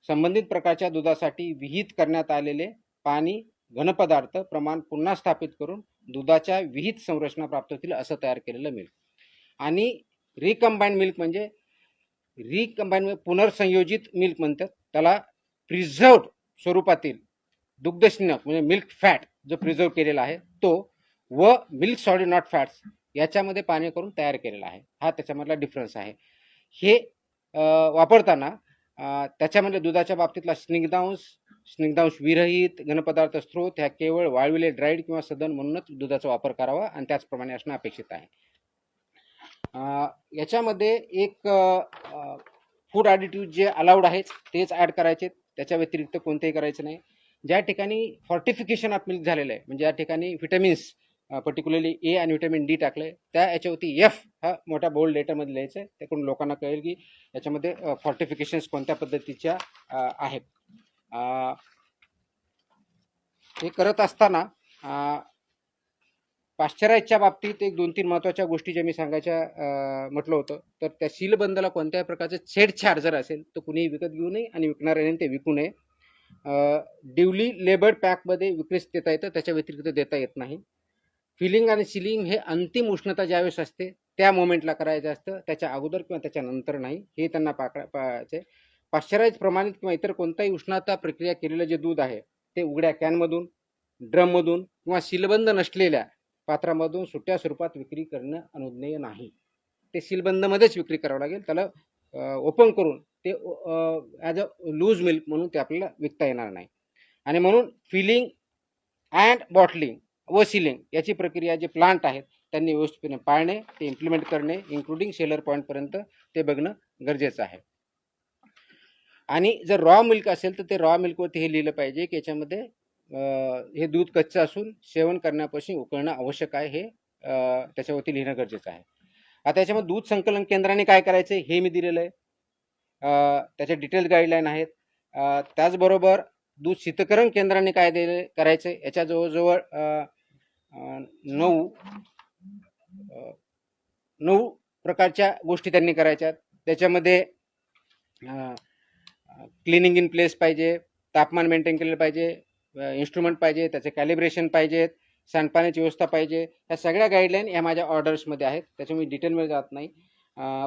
संबंधित प्रकारच्या दुधासाठी विहित करण्यात आलेले पाणी घनपदार्थ प्रमाण पुन्हा स्थापित करून दुधाच्या विहित संरचना प्राप्त होतील असं तयार केलेलं मिल्क. आणि रिकंबाईंड मिल्क म्हणजे पुनर्संयोजित मिल्क म्हणतात त्याला. प्रिझर्व्ड स्वरूपातील दुग्धशिनक म्हणजे मिल्क फॅट जो प्रिझर्व केलेला आहे तो व मिल्क सॉलिड नॉट फॅट्स याच्यामध्ये पाणी करून तयार केलेला आहे. हा त्याच्यामधला डिफरन्स आहे. हे वापरताना त्याच्यामध्ये दुधाच्या बाबतीतला स्निग्धांश, स्निग्धांश विरहित घनपदार्थ स्त्रोत ह्या केवळ वाळविले ड्राईड किंवा सदन म्हणूनच दुधाचा वापर करावा आणि त्याचप्रमाणे असणं अपेक्षित आहे. याच्यामध्ये एक फूड ॲडिटिव्ह जे अलाउड आहेत तेच ॲड करायचे, त्याच्या व्यतिरिक्त कोणतेही करायचं नाही. ज्या ठिकाणी फॉर्टिफिकेशन ऑफ मिल्क झालेलं आहे, म्हणजे या ठिकाणी व्हिटॅमिन्स पर्टिक्युलरली ए आणि व्हिटॅमिन डी टाकले, त्या याच्यावरती एफ हा मोठ्या बोल्ड लेटरमध्ये लिहायचं आहे. त्याकडून लोकांना कळेल की याच्यामध्ये फॉर्टिफिकेशन्स कोणत्या पद्धतीच्या आहेत. हे करत असताना पाश्चराईजच्या बाबतीत एक 2-3 महत्त्वाच्या गोष्टी ज्या मी सांगायच्या म्हटलं होतं, तर त्या सीलबंदला कोणत्याही प्रकारचे छेडछाड जर असेल तर कुणीही विकत घेऊ नये आणि विकणाऱ्याने ते विकू नये. ड्युली लेबर्ड पॅकमध्ये विक्रीस देता येतं, त्याच्या व्यतिरिक्त देता येत नाही. फिलिंग आणि सिलिंग हे अंतिम उष्णता ज्यावेळेस असते त्या मोमेंटला करायचं असतं, त्याच्या अगोदर किंवा त्याच्या नंतर नाही, हे त्यांना पाहायचे. पाश्चराईज प्रमाणित किंवा इतर कोणताही उष्णता प्रक्रिया केलेलं जे दूध आहे ते उघड्या कॅनमधून, ड्रममधून किंवा सीलबंद नसलेल्या पात्रामधून सुट्या स्वरूपात विक्री करणं अनुज्ञेय नाही. ते सीलबंदमध्येच विक्री करावं लागेल. त्याला ओपन करून ते ॲज अ लूज मिल्क म्हणून ते आपल्याला विकता येणार नाही. आणि म्हणून फिलिंग अँड बॉटलिंग व सीलिंग याची प्रक्रिया जे प्लांट आहेत त्यांनी व्यवस्थितपणे पाळणे, ते इम्प्लिमेंट करणे, इन्क्लुडिंग सेलर पॉईंटपर्यंत ते बघणं गरजेचं आहे. आणि जर रॉ मिल्क असेल तर ते रॉ मिल्कवरती हे लिहिलं पाहिजे की याच्यामध्ये हे दूध कच्चं असून सेवन करण्यापासून उकळणं आवश्यक आहे, हे त्याच्यावरती लिहिणं गरजेचं आहे. आता याच्यामध्ये दूध संकलन केंद्राने काय करायचं हे मी दिलेलं आहे. त्याचे डिटेल्स गाईडलाईन आहेत. त्याचबरोबर दूध शीतकरण केंद्राने काय करायचं याच्या जवळजवळ 9 प्रकारच्या गोष्टी त्यांनी करायच्या. त्याच्यामध्ये क्लिनिंग इन प्लेस पाहिजे, तापमान मेंटेन केलेलं पाहिजे, इन्स्ट्रुमेंट पाहिजे, त्याचे कॅलिब्रेशन पाहिजेत, सांडपाण्याची व्यवस्था पाहिजे. ह्या सगळ्या गाईडलाईन या माझ्या ऑर्डर्समध्ये आहेत, त्याच्यामुळे डिटेलमध्ये जात नाही.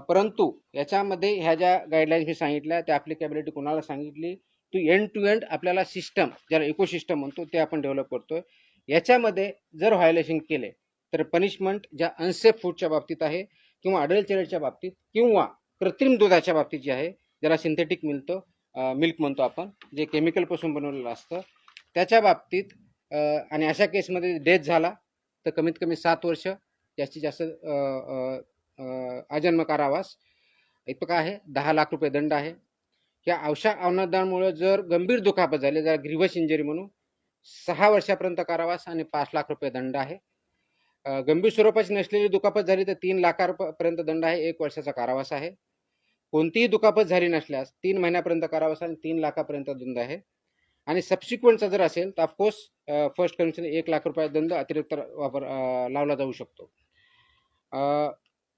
परंतु याच्यामध्ये ह्या ज्या गाईडलाईन्स मी सांगितल्या त्या ॲप्लिकेबिलिटी कोणाला सांगितली, एंड टू एंड आपल्याला सिस्टम, ज्याला इकोसिस्टम म्हणतो, ते आपण डेव्हलप करतोय. याच्यामध्ये जर व्हायोलेशन केले तर पनिशमेंट ज्या अनसेफ फूडच्या बाबतीत आहे किंवा अडल्चरेटच्या बाबतीत किंवा कृत्रिम दुधाच्या बाबतीत जे आहे, ज्याला सिंथेटिक मिल्क म्हणतो आपण, जे केमिकलपासून बनवलेलं असतं, त्याच्या बाबतीत आणि अशा केसमध्ये डेथ झाला तर कमीत कमी 7 वर्ष, जास्तीत जास्त आजन्म कारावास इतका आहे, 10 लाख रुपये दंड आहे. या अशा अनुदानामुळे जर गंभीर दुखापत झाली, जर ग्रीव्हस इंजरी म्हणून, 6 वर्षापर्यंत कारावास आणि 5 लाख रुपये दंड आहे. गंभीर स्वरूपाची नसलेली दुखापत झाली तर 3 लाखापर्यंत दंड आहे, 1 वर्षाचा कारावास आहे. कोणतीही दुखापत झाली नसल्यास 3 महिन्यापर्यंत कारावास आणि 3 लाखापर्यंत दंड आहे. आणि सबसिक्वेंटचा जर असेल तर ऑफकोर्स फर्स्ट कंडिशन 1 लाख रुपये दंड अतिरिक्त वापर लावला जाऊ शकतो.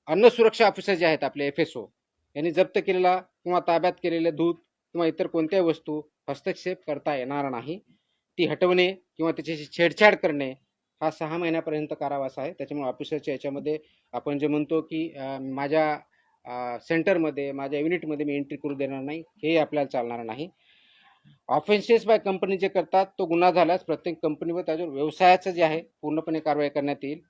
अन्न सुरक्षा ऑफिसर जे आहेत आपले FSO यांनी जप्त केलेला किंवा ताब्यात केलेले दूध किंवा इतर कोणत्याही वस्तू हस्तक्षेप करता येणार नाही. ती हटवणे किंवा त्याच्याशी छेडछाड करणे हा 6 महिन्यापर्यंत कारावास आहे. त्याच्यामुळे ऑफिसरच्या याच्यामध्ये आपण जे म्हणतो की माझ्या सेंटरमध्ये, माझ्या युनिटमध्ये मी एंट्री करू देणार नाही, हे आपल्याला चालणार नाही. ऑफेन्सेस बाय कंपनी जे करतात तो गुन्हा झाल्यास प्रत्येक कंपनीवर त्याच्यावर व्यवसायाचं जे आहे पूर्णपणे कारवाई करण्यात येईल.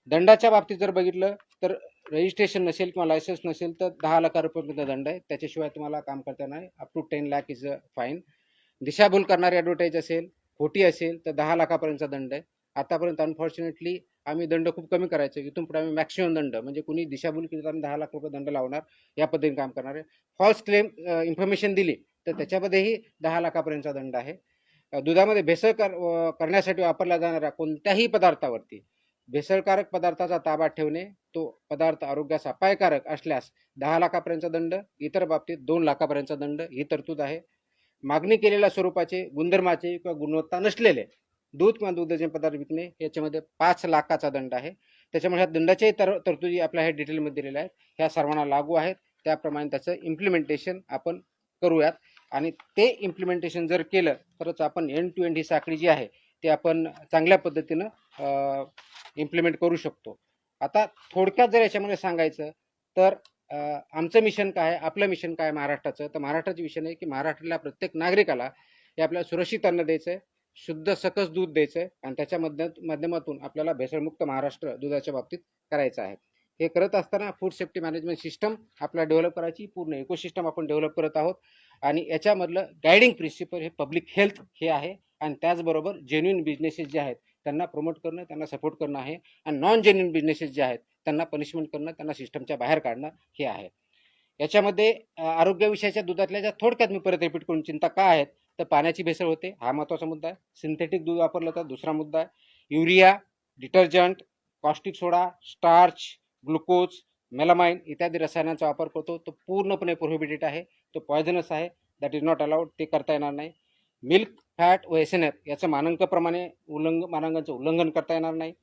दंडाच्या बाबतीत जर बघितलं तर रजिस्ट्रेशन नसेल किंवा लायसन्स नसेल तर 10 लाख रुपयेपर्यंत दंड आहे, त्याच्याशिवाय तुम्हाला काम करता येणार नाही. Up to 10 lakh is a fine. दिशाभूल करणारी ॲडव्हर्टाईज असेल, खोटी असेल तर 10 लाखापर्यंतचा दंड आहे. आतापर्यंत अनफॉर्च्युनेटली आम्ही दंड खूप कमी करायचो, इथून पुढे आम्ही मॅक्सिमम दंड, म्हणजे कुणी दिशाभूल केली तर आम्ही 10 लाख रुपये दंड लावणार, या पद्धतीने काम करणार आहे. फॉल्स क्लेम इन्फॉर्मेशन दिली तर त्याच्यामध्येही 10 लाखापर्यंतचा दंड आहे. दुधामध्ये भेसळ करण्यासाठी वापरल्या जाणाऱ्या कोणत्याही पदार्थावरती भेसळकारक पदार्थाचा ताबा ठेवणे, तो पदार्थ आरोग्यास अपायकारक असल्यास 10 लाखापर्यंतचा दंड, इतर बाबतीत 2 लाखापर्यंतचा दंड ही तरतूद आहे. मागणी केलेल्या स्वरूपाचे, गुणधर्माचे किंवा गुणवत्ता नसलेले दूध किंवा दुधाचे पदार्थ विकणे याच्यामध्ये 5 लाखाचा दंड आहे. त्याच्यामुळे ह्या दंडाच्याही तरतुदी आपल्या ह्या डिटेलमध्ये दिलेल्या आहेत, ह्या सर्वांना लागू आहेत. त्याप्रमाणे त्याचं इम्प्लिमेंटेशन आपण करूयात आणि ते इम्प्लिमेंटेशन जर केलं तरच आपण एंड टू एंड ही साखळी जी आहे ते आपण चांगल्या पद्धतीनं इम्प्लिमेंट करू शकतो. आता थोडक्यात जर याच्यामध्ये सांगायचं तर आमचं मिशन काय आहे, आपलं मिशन काय महाराष्ट्राचं, तर महाराष्ट्राचं मिशन आहे की महाराष्ट्राला प्रत्येक नागरिकाला हे आपल्याला सुरक्षित अन्न द्यायचं आहे, शुद्ध सकस दूध द्यायचं आहे आणि त्याच्या माध्यमातून आपल्याला भेसळमुक्त महाराष्ट्र दुधाच्या बाबतीत करायचं आहे. हे करत असताना फूड सेफ्टी मॅनेजमेंट सिस्टम आपल्याला डेव्हलप करायची, पूर्ण इकोसिस्टम आपण डेव्हलप करत आहोत आणि याच्यामधलं गायडिंग प्रिन्सिपल हे पब्लिक हेल्थ हे आहे आणि त्याचबरोबर जेन्युइन बिझनेसेस जे आहेत त्यांना प्रमोट करणं, त्यांना सपोर्ट करणं आहे आणि नॉन जेन्युइन बिझनेसेस जे आहेत त्यांना पनिशमेंट करणं, त्यांना सिस्टमच्या बाहेर काढणं हे आहे. याच्यामध्ये आरोग्यविषयाच्या दुधातल्या ज्या थोडक्यात मी परत रिपीट करून चिंता काय आहेत तर पाण्याची भेसळ होते, हा महत्त्वाचा मुद्दा आहे. सिंथेटिक दूध वापरलं तर दुसरा मुद्दा आहे. युरिया, डिटर्जंट, कॉस्टिक सोडा, स्टार्च, ग्लुकोज, मेलामाइन इत्यादी रसायनांचा वापर करतो तो पूर्णपणे प्रोहिबिटेड आहे. तो पॉयझनस आहे. That is not allowed. ते करता येणार नाही. मिल्क फॅट व एसएनएफ याचं मानांकाप्रमाणे मानांकांचं उल्लंघन करता येणार नाही.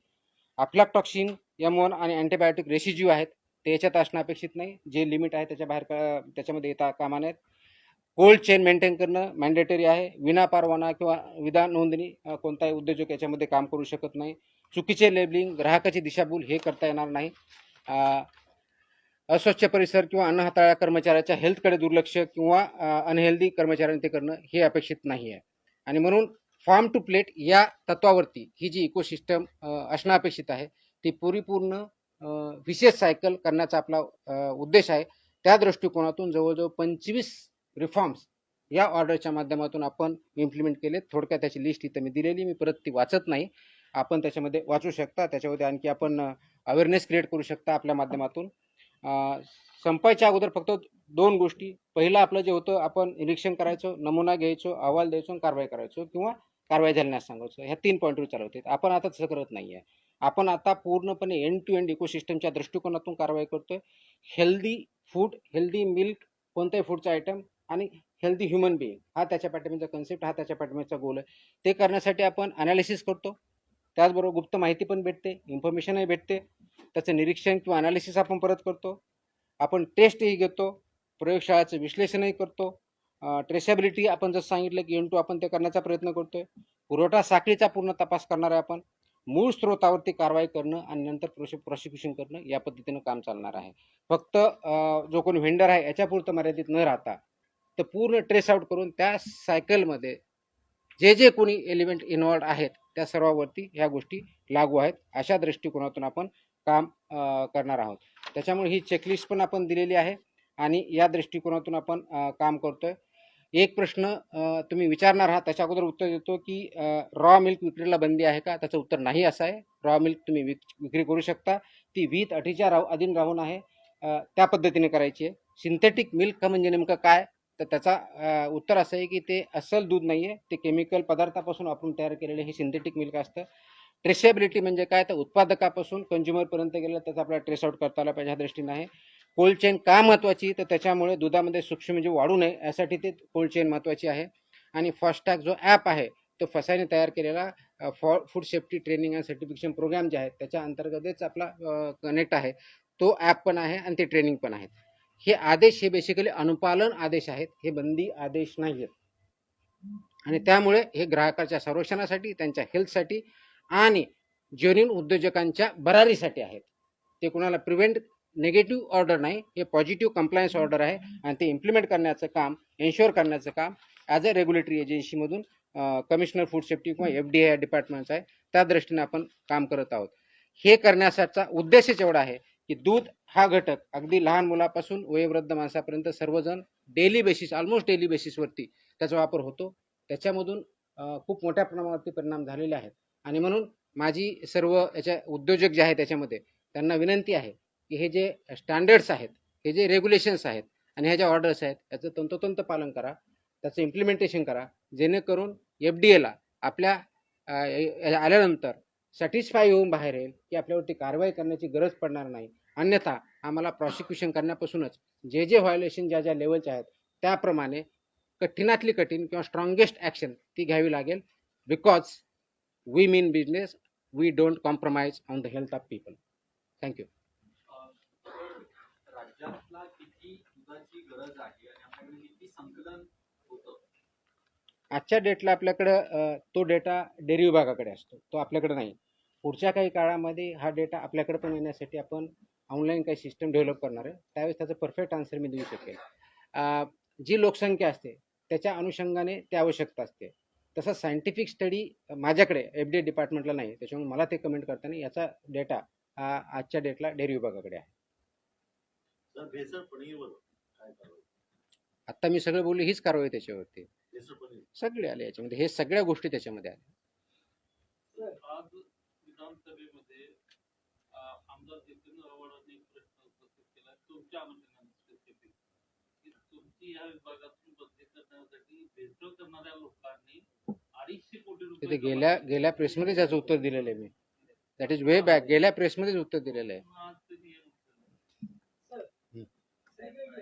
अफ्लाटॉक्सिन, M1 आणि अँटीबायोटिक रेसिड्यू आहेत ते याच्यात असणं अपेक्षित नाही. जे लिमिट आहे त्याच्या बाहेर त्याच्यामध्ये येता कामा नयेत. कोल्ड चेन मेंटेन करणं मॅन्डेटरी आहे. विना परवाना किंवा विना नोंदणी कोणताही उद्योजक याच्यामध्ये काम करू शकत नाही. चुकीचे लेबलिंग, ग्राहकाची दिशाभूल हे करता येणार नाही. अस्वच्छ परिसर किंवा अन्न हाताळ्या कर्मचाऱ्याच्या हेल्थकडे दुर्लक्ष किंवा अनहेल्दी कर्मचाऱ्यांनी ते करणं हे अपेक्षित नाही आहे. आणि म्हणून फार्म टू प्लेट या तत्वावरती ही जी इकोसिस्टम असणं अपेक्षित आहे ती परिपूर्ण विशेष सायकल करण्याचा आपला उद्देश आहे. त्या दृष्टिकोनातून जवळजवळ 25 रिफॉर्म्स या ऑर्डरच्या माध्यमातून आपण इम्प्लिमेंट केले. थोडक्यात त्याची लिस्ट इथं मी दिलेली, मी परत ती वाचत नाही, आपण त्याच्यामध्ये वाचू शकता. त्याच्यामध्ये आणखी आपण अवेअरनेस क्रिएट करू शकता आपल्या माध्यमातून. संपायच्या अगोदर फक्त 2 गोष्टी. पहिलं आपलं जे होतं आपण निरीक्षण करायचो, नमुना घ्यायचो, अहवाल द्यायचो, कारवाई करायचो किंवा कारवाई झाल्यास सांगायचो. ह्या 3 पॉईंटवर चालवते. आपण आता तसं करत नाही आहे. आपण आता पूर्णपणे एंड टू एंड इकोसिस्टमच्या दृष्टिकोनातून कारवाई करतोय. हेल्दी फूड, हेल्दी मिल्क, कोणत्याही फूडचा आयटम आणि हेल्दी ह्युमन बिईंग हा त्याच्या पाठीमागचा कन्सेप्ट, हा त्याच्या पाठीमागचा गोल आहे. ते करण्यासाठी आपण अनालिसिस करतो. त्याचबरोबर गुप्त माहिती पण भेटते, इन्फॉर्मेशनही भेटते. त्याचं निरीक्षण किंवा अनालिसिस आपण परत करतो. आपण टेस्टही घेतो, प्रयोगशाळाचं विश्लेषणही करतो. ट्रेसेबिलिटी आपण जसं सांगितलं की N2 आपण ते करण्याचा प्रयत्न करतोय. पुरवठा साखळीचा पूर्ण तपास करणार आहे आपण. मूळ स्रोतावरती कारवाई करणं आणि नंतर प्रोसिक्युशन करणं या पद्धतीनं काम चालणार आहे. फक्त जो कोणी व्हेंडर आहे याच्यापुरतं मर्यादित न राहता तर पूर्ण ट्रेस आउट करून त्या सायकलमध्ये जे कोणी एलिमेंट इन्व्हॉल्ड आहेत त्या सर्वांवरती ह्या गोष्टी लागू आहेत. अशा दृष्टिकोनातून आपण काम करणार आहोत. त्याच्यामुळे ही चेकलिस्ट पण आपण दिलेली आहे आणि या दृष्टिकोनातून आपण काम करतोय. एक प्रश्न तुम्ही विचारणार आहात, त्याच्या अगोदर उत्तर देतो की रॉ मिल्क विक्रीला बंदी आहे का? त्याचं उत्तर नाही असं आहे. रॉ मिल्क तुम्ही विक्री करू शकता. ती विथ अटीच्या अधीन राहून आहे, त्या पद्धतीने करायची आहे. सिंथेटिक मिल्क म्हणजे नेमकं काय? तर त्याचा उत्तर असं आहे की ते अस्सल दूध नाही आहे, ते केमिकल पदार्थापासून आपण तयार केलेले हे सिंथेटिक मिल्क असतं. ट्रेसेबिलिटी म्हणजे काय? तर उत्पादकापासून कंझ्युमरपर्यंत गेलं त्याचा आपल्याला ट्रेस आउट करता आला पाहिजे ह्या दृष्टीने आहे. कोल्ड चेन का महत्त्वाची? तर त्याच्यामुळे दुधामध्ये सूक्ष्मजीव वाढू नये यासाठी ते कोल्ड चेन महत्त्वाची आहे. आणि फास्टॅग जो ॲप आहे तो फसाईने तयार केलेला food safety training and certification program जे आहे त्याच्या अंतर्गतच आपला कनेक्ट आहे. तो ॲप पण आहे आणि ते ट्रेनिंग पण आहेत. हे आदेश हे बेसिकली अनुपालन आदेश आहेत, हे बंदी आदेश नाही आहेत. आणि त्यामुळे हे ग्राहकाच्या संरक्षणासाठी, त्यांच्या हेल्थसाठी आणि जेन्युइन उद्योजकांच्या भरारीसाठी आहेत. ते कुणाला प्रिव्हेंट नेगेटिव्ह ऑर्डर नाही, हे पॉझिटिव्ह कंप्लायन्स ऑर्डर आहे आणि ते इम्प्लिमेंट करण्याचं काम, एन्श्युअर करण्याचं काम ॲज अ रेग्युलेटरी एजन्सीमधून कमिशनर फूड सेफ्टी किंवा FDA डिपार्टमेंटचं आहे. त्या दृष्टीने आपण काम करत आहोत. हे करण्याचा उद्देशच एवढा आहे की दूध हा घटक अगदी लहान मुलापासून वयोवृद्ध माणसापर्यंत सर्वजण डेली बेसिस, ऑलमोस्ट डेली बेसिसवरती त्याचा वापर होतो. त्याच्यामधून खूप मोठ्या प्रमाणावरती परिणाम झालेले आहेत. आणि म्हणून माझी सर्व याच्या उद्योजक जे आहेत त्याच्यामध्ये त्यांना विनंती आहे की हे जे स्टँडर्ड्स आहेत, हे जे रेग्युलेशन्स आहेत आणि ह्या ज्या ऑर्डर्स आहेत याचं तंतोतंत पालन करा, त्याचं इम्प्लिमेंटेशन करा, जेणेकरून FDAला आपल्या आल्यानंतर सॅटिस्फाय होऊन बाहेर येईल की आपल्यावरती कारवाई करण्याची गरज पडणार नाही. अन्यथा आम्हाला प्रॉसिक्युशन करण्यापासूनच जे व्हायोलेशन ज्या लेवलचे आहेत त्याप्रमाणे कठीणातली कठीण किंवा स्ट्रॉंगेस्ट ॲक्शन ती घ्यावी लागेल. Because we mean business, we don't compromise on the health of people. Thank you. राज्यातला किती दुधाची गरज आहे आणि आपल्याकडे किती संकलन होतं? आजच्या डेटला आपल्याकडं तो डेटा डेअरी विभागाकडे असतो, तो आपल्याकडे नाही. पुढच्या काही काळामध्ये हा डेटा आपल्याकडे पण येण्यासाठी आपण ऑनलाईन काही सिस्टम डेव्हलप करणार आहे. त्यावेळेस त्याचं परफेक्ट आन्सर मी देऊ शकेल. जी लोकसंख्या असते त्याच्या अनुषंगाने ती आवश्यकता असते. तसं सायंटिफिक स्टडी माझ्याकडे FDA डिपार्टमेंटला नाही, त्याच्यामुळे मला ते कमेंट करता नाही. याचा डेटा आजच्या डेटला डेअरी विभागाकडे आहे. भेसळ पनीरवर काय करावं? आता मी सगळं बोललो हीच कारवाई त्याच्यावरती. केसर पनीर सगळे आले याच्यामध्ये, हे सगळ्या गोष्टी त्याच्यामध्ये आल्या. आज विधानसभेमध्ये आमदार जितेंद्र आव्हाडांनी एक प्रश्न उपस्थित केला तुमच्या अनुषंगाने स्पेसिफिक की तुमची या विभागातून बदली करण्यासाठी भेदभाव करणाऱ्या लोकांनी 250 कोटी तिथे रुपये गेल्या प्रेसमध्ये त्याचं उत्तर दिलेलं आहे मी. That is way back. गेल्या प्रेसमध्येच उत्तर दिलेलं आहे. आज ते नियम उचलले.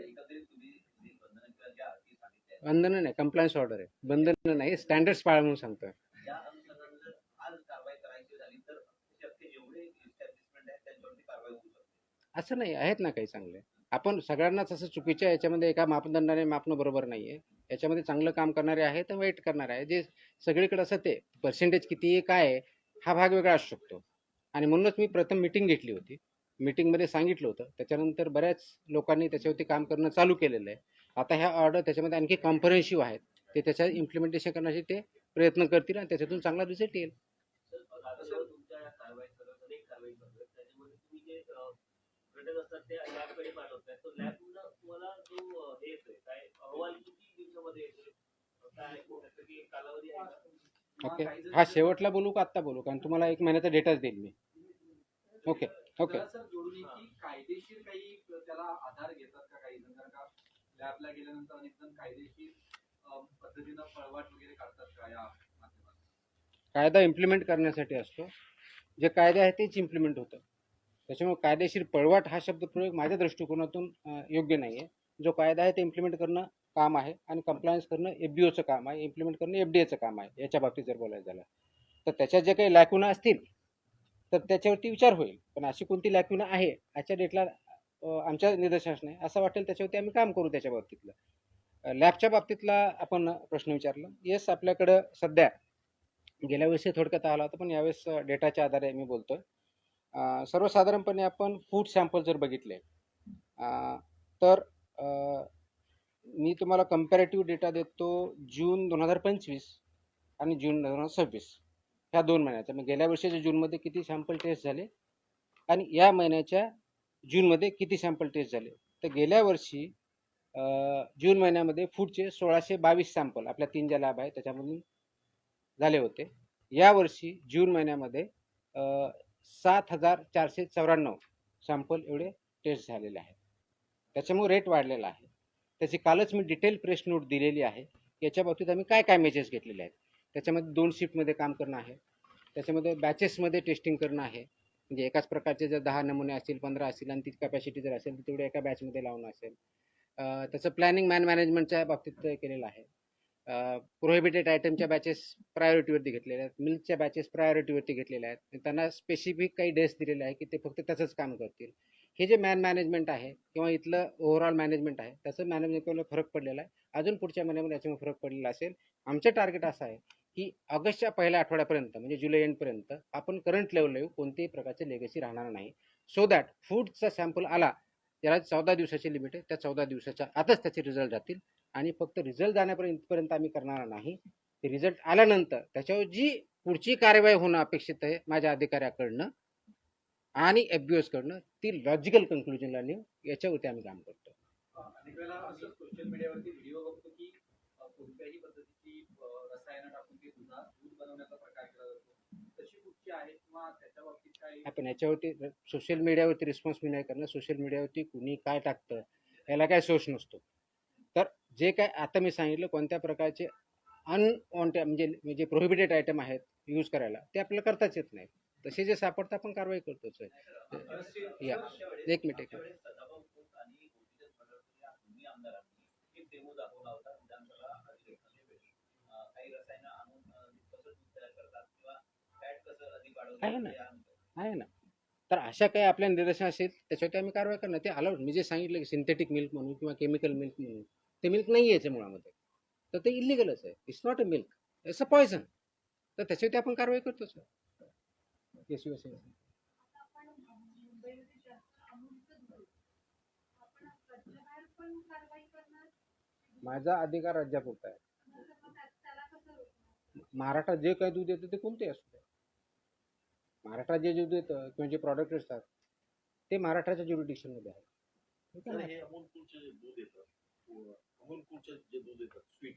एकंदरीत तुम्ही जी बंधनं किंवा ज्या अटी सांगितल्या आहेत, बंधनं नाही, कंप्लायन्स ऑर्डर आहे. बंधनं नाही, स्टँडर्ड्स पाळा म्हणून सांगतोय. या अनुषंगाने जर आज कारवाई करायची झाली तर शक्य जेवढे इस्टॅब्लिशमेंट आहेत त्यांच्यावरती कारवाई होऊ शकते. असं नाही, आहेत ना काही चांगले. आपण सगळ्यांनाच असं चुकीच्या याच्यामध्ये एका मापदंडाने मापणं बरोबर नाहीये. याच्यामध्ये चांगलं काम करणारे आहेत आणि वाईट करणारे आहे. जे सगळीकडे असं ते पर्सेंटेज किती आहे काय आहे हा भाग वेगळा असू शकतो. आणि म्हणूनच मी प्रथम मीटिंग घेतली होती. मीटिंगमध्ये सांगितलं होतं. त्याच्यानंतर बऱ्याच लोकांनी त्याच्यावरती काम करणं चालू केलेलं आहे. आता ह्या ऑर्डर त्याच्यामध्ये आणखी कॉम्प्रहेन्सिव्ह आहेत. ते त्याच्या इम्प्लिमेंटेशन करण्याचे ते प्रयत्न करतील आणि त्याच्यातून चांगला रिझल्ट येईल. सर तुमच्या या कारवाई सगळं अनेक कारवाई करतोय त्याच्यामध्ये तुम्ही जे घटक असतात ते लॅबकडे पाठवताय तर लॅबला तुम्हाला जो हे येतोय काय अहवाल किती दिवसामध्ये येतोय काय त्याचं काही कालावधी आहे का? ओके, हा शेवटला बोलू का आत्ता बोलू? कारण तुम्हाला 1 महिन्याचा डेटाच देईल मी. Okay okay. जरा सर जोडून येईल की कायदेशीर काही त्याला आधार घेतात का काही जण, कारण का लॅबला गेल्यानंतर अनेक जण कायदेशीर पद्धतीनं पळवाट वगैरे काढतात का या माध्यमात? कायदा इम्प्लिमेंट करण्यासाठी असतो. जे कायदे आहे तेच इम्प्लिमेंट होतं. त्याच्यामुळे कायदेशीर पळवाट हा शब्दप्रयोग माझ्या दृष्टिकोनातून योग्य नाही आहे. जो कायदा आहे ते इम्प्लिमेंट करणं काम आहे आणि कंप्लायन्स करणं FBOचं काम आहे, इम्प्लिमेंट करणं FDAचं काम आहे. याच्या बाबतीत जर बोलायचं झालं तर त्याच्यात जे काही लॅकुना असतील तर त्याच्यावरती विचार होईल. पण अशी कोणती लॅकुना आहे आजच्या डेटला आमच्या निदर्शनास नाही. असं वाटेल त्याच्यावरती आम्ही काम करू. त्याच्या बाबतीतलं लॅबच्या बाबतीतला आपण प्रश्न विचारला. येस, आपल्याकडं सध्या गेल्या वर्षी थोडक्यात आला होता पण यावेळेस डेटाच्या आधारे मी बोलतोय. सर्वसाधारणपणे आपण फूड सॅम्पल जर बघितले तर मी तुम्हाला कंपॅरेटिव्ह डेटा देतो जून 2025 आणि जून 2026 ह्या 2 महिन्याचा. मग गेल्या वर्षीच्या जूनमध्ये किती सॅम्पल टेस्ट झाले आणि या महिन्याच्या जूनमध्ये किती सॅम्पल टेस्ट झाले. तर गेल्या वर्षी जून महिन्यामध्ये फूडचे 1622 सॅम्पल आपल्या 3 ज्या लॅब आहेत त्याच्यामधून झाले होते. यावर्षी जून महिन्यामध्ये 7494 सॅम्पल एवढे टेस्ट झालेले आहेत. त्याच्यामुळे रेट वाढलेला आहे. त्याची कालच मी डिटेल प्रेस नोट दिलेली आहे. याच्या बाबतीत आम्ही काय काय मेजर्स घेतलेले आहेत. त्याच्यामध्ये 2 शिफ्टमध्ये काम करणं आहे. त्याच्यामध्ये बॅचेसमध्ये टेस्टिंग करणं आहे. म्हणजे एकाच प्रकारचे जर 10 नमुने असतील 15 असतील आणि ती कॅपॅसिटी जर असेल तर तेवढे एका बॅचमध्ये लावणं असेल. त्याचं प्लॅनिंग मॅनेजमेंटच्या बाबतीत केलेलं आहे. प्रोहिबिटेड आयटमच्या बॅचेस प्रायोरिटीवरती घेतलेल्या आहेत. मिल्कच्या बॅचेस प्रायोरिटीवरती घेतलेल्या आहेत. त्यांना स्पेसिफिक काही डेस्क दिलेले आहे की ते फक्त त्याचंच काम करतील. हे जे मॅनेजमेंट आहे किंवा इथलं ओव्हरऑल मॅनेजमेंट आहे त्याचं मॅनेजमेंटला फरक पडलेला आहे. अजून पुढच्या महिन्यामध्ये याच्यामध्ये फरक पडलेला असेल. आमचं टार्गेट असं आहे की ऑगस्टच्या पहिल्या आठवड्यापर्यंत म्हणजे जुलै एंडपर्यंत आपण करंट लेवलला येऊ. कोणत्याही प्रकारचे लेगसी राहणार नाही. सो दॅट फूडचा सॅम्पल आला त्याला 14 दिवसाची लिमिट आहे. त्या 14 दिवसाच्या आतच त्याचे रिझल्ट जातील आणि फक्त रिझल्ट जाण्यापर्यंत आम्ही करणार नाही. ते रिझल्ट आल्यानंतर त्याच्यावर जी पुढची कार्यवाही होणं अपेक्षित आहे माझ्या अधिकाऱ्याकडनं आणि FBOs कडनं ती लॉजिकल कन्क्लुजनला नेऊ याच्यावरती आम्ही काम करतो. अनेक वेळेला असं सोशल मीडियावरती व्हिडिओ बघतो की कोणत्याही पद्धतीची रसायनं टाकून ते दूध बनवण्याचा प्रकार केला जातो. तशी कुठची आहे किंवा त्याच्या बाबतीत काय? आपण याच्यावरती सोशल मीडियावरती रिस्पॉन्स मी नाही करणार. सोशल मीडियावरती कुणी काय टाकतं याला काय सोर्स नसतो. तर जे काय आता मी सांगितलं कोणत्या प्रकारचे अनवॉन्टेड म्हणजे प्रोहिबिटेड आयटम आहेत यूज करायला ते आपल्याला करताच येत नाही. तसे जे सापडतं आपण कारवाई करतोच आहे. या एक मिनिट आणि दोन्ही आमदारांनी एक डेमो दाखवला होता विधानसभा अधिवेशनामध्ये. काही रसायनं आणून कसं दूध तयार करतात किंवा फॅट कसं अधिक आहे ना. वाढवतात आहे ना. तर अशा काही आपल्या निदर्शन असेल त्याच्यावरती आम्ही कारवाई करणार. ते अलाउड मी जे सांगितलं की सिंथेटिक मिल्क म्हणून किंवा केमिकल मिल्क म्हणून ते मिल्क नाही आहे याच्या मुळामध्ये तर ते इलिगलच आहे. It's not a milk, it's a poison. तर त्याच्यावरती आपण कारवाई करतोच. येस यू असेल माझा अधिकार राज्यापुरता आहे. महाराष्ट्रात जे काही दूध येतं ते कोणते असू दे. महाराष्ट्रात जे दूध येतं किंवा जे प्रॉडक्ट असतात ते महाराष्ट्राच्या ज्युरिडिक्शनमध्ये आहे. ठीक आहे तर ना. हे अमूल कूलचे दूध येतं अमूल कूलचं जे दूध येतं स्वीट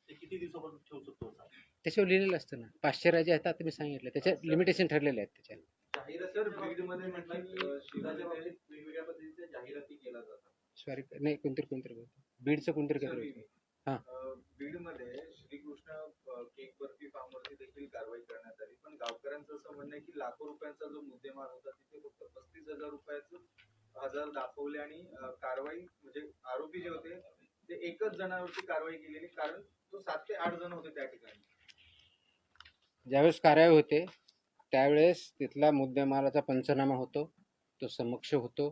ते किती दिवसापासून ठेवू शकतो असा? त्याच्यावर लिहिलेलं असतं ना. 500 राजे आहेत आता मी सांगितलं. त्याच्या लिमिटेशन ठरलेले आहेत त्याच्या. जाहिरात सर बीडमध्ये म्हटलं की शिवराच्या बाबतीत वेगवेगळ्या पद्धतीच्या जाहिराती केल्या जातात. सॉरी नाही कोणतरी बीडचं कोणतरी सर, काहीतरी मी- होतं. हा. बीडमध्ये श्रीकृष्ण केक बर्फी फार्मवरती देखील कारवाई करण्यात आली, पण गावकऱ्यांचं असं म्हणणं आहे की लाखो रुपयांचा जो मुद्देमाल होता तिथे फक्त 35,000 रुपयाचं हजार दाखवले आणि कारवाई म्हणजे आरोपी जे होते ते एकच जणावरती कारवाई केलेली, कारण तो 7 ते 8 जण होते त्या ठिकाणी. ज्यावेळेस कारवाई होते त्यावेळेस तिथला मुद्देमालाचा पंचनामा होतो, तो समक्ष होतो.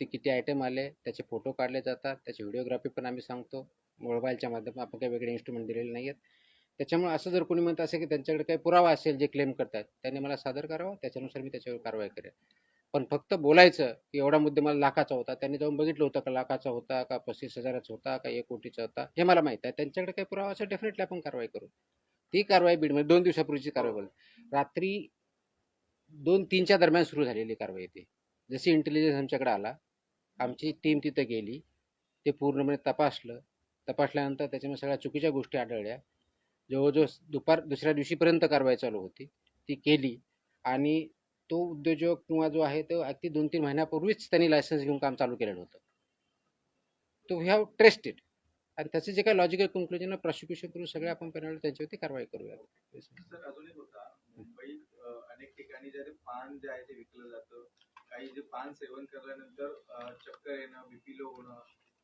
ते किती आयटम आले त्याचे फोटो काढले जातात, त्याची व्हिडिओग्राफी पण आम्ही सांगतो. मोबाईलच्या माध्यमातून आपण काही वेगळे इन्स्ट्रुमेंट दिलेले नाही आहेत. त्याच्यामुळे असं जर कोणी म्हणत असेल की त्यांच्याकडे काही पुरावा असेल जे क्लेम करतात त्यांनी मला सादर करावा, त्याच्यानुसार मी त्याच्यावर कारवाई करेन. पण फक्त बोलायचं की एवढा मुद्देमाल लाखाचा होता, त्यांनी जाऊन बघितलं होतं का लाखाचा होता का 35,000चा होता का 1 कोटीचा होता हे मला माहित आहे. त्यांच्याकडे काही पुरावा असेल डेफिनेटली आपण कारवाई करू. ती कारवाई बीडमध्ये 2 दिवसापूर्वीची कारवाई बोल रात्री 2-3च्या दरम्यान सुरू झालेली कारवाई ती. जशी इंटेलिजन्स आमच्याकडे आला आमची टीम तिथं गेली, ते पूर्णपणे तपासल्यानंतर त्याच्यामध्ये सगळ्या चुकीच्या गोष्टी आढळल्या. जवळजवळ दुसऱ्या दिवशीपर्यंत कारवाई चालू होती, ती केली आणि तो उद्योजक किंवा जो आहे तो अगदी 2-3 महिन्यापूर्वीच त्यांनी लायसन्स घेऊन काम चालू केलेलं होतं. तो वी हॅव ट्रेस्ड इट आणि त्याचे जे काही लॉजिकल कन्क्लुजन प्रॉसिक्युशन करून सगळे आपण पेनल्टी त्यांच्यावरती कारवाई करूया. सर अजून एक होता, मुंबईत अनेक ठिकाणी जे पान जे आहे ते विकलं जातं, काही जे पान सेवन केल्यानंतर चक्कर येणं, बीपी लो होणं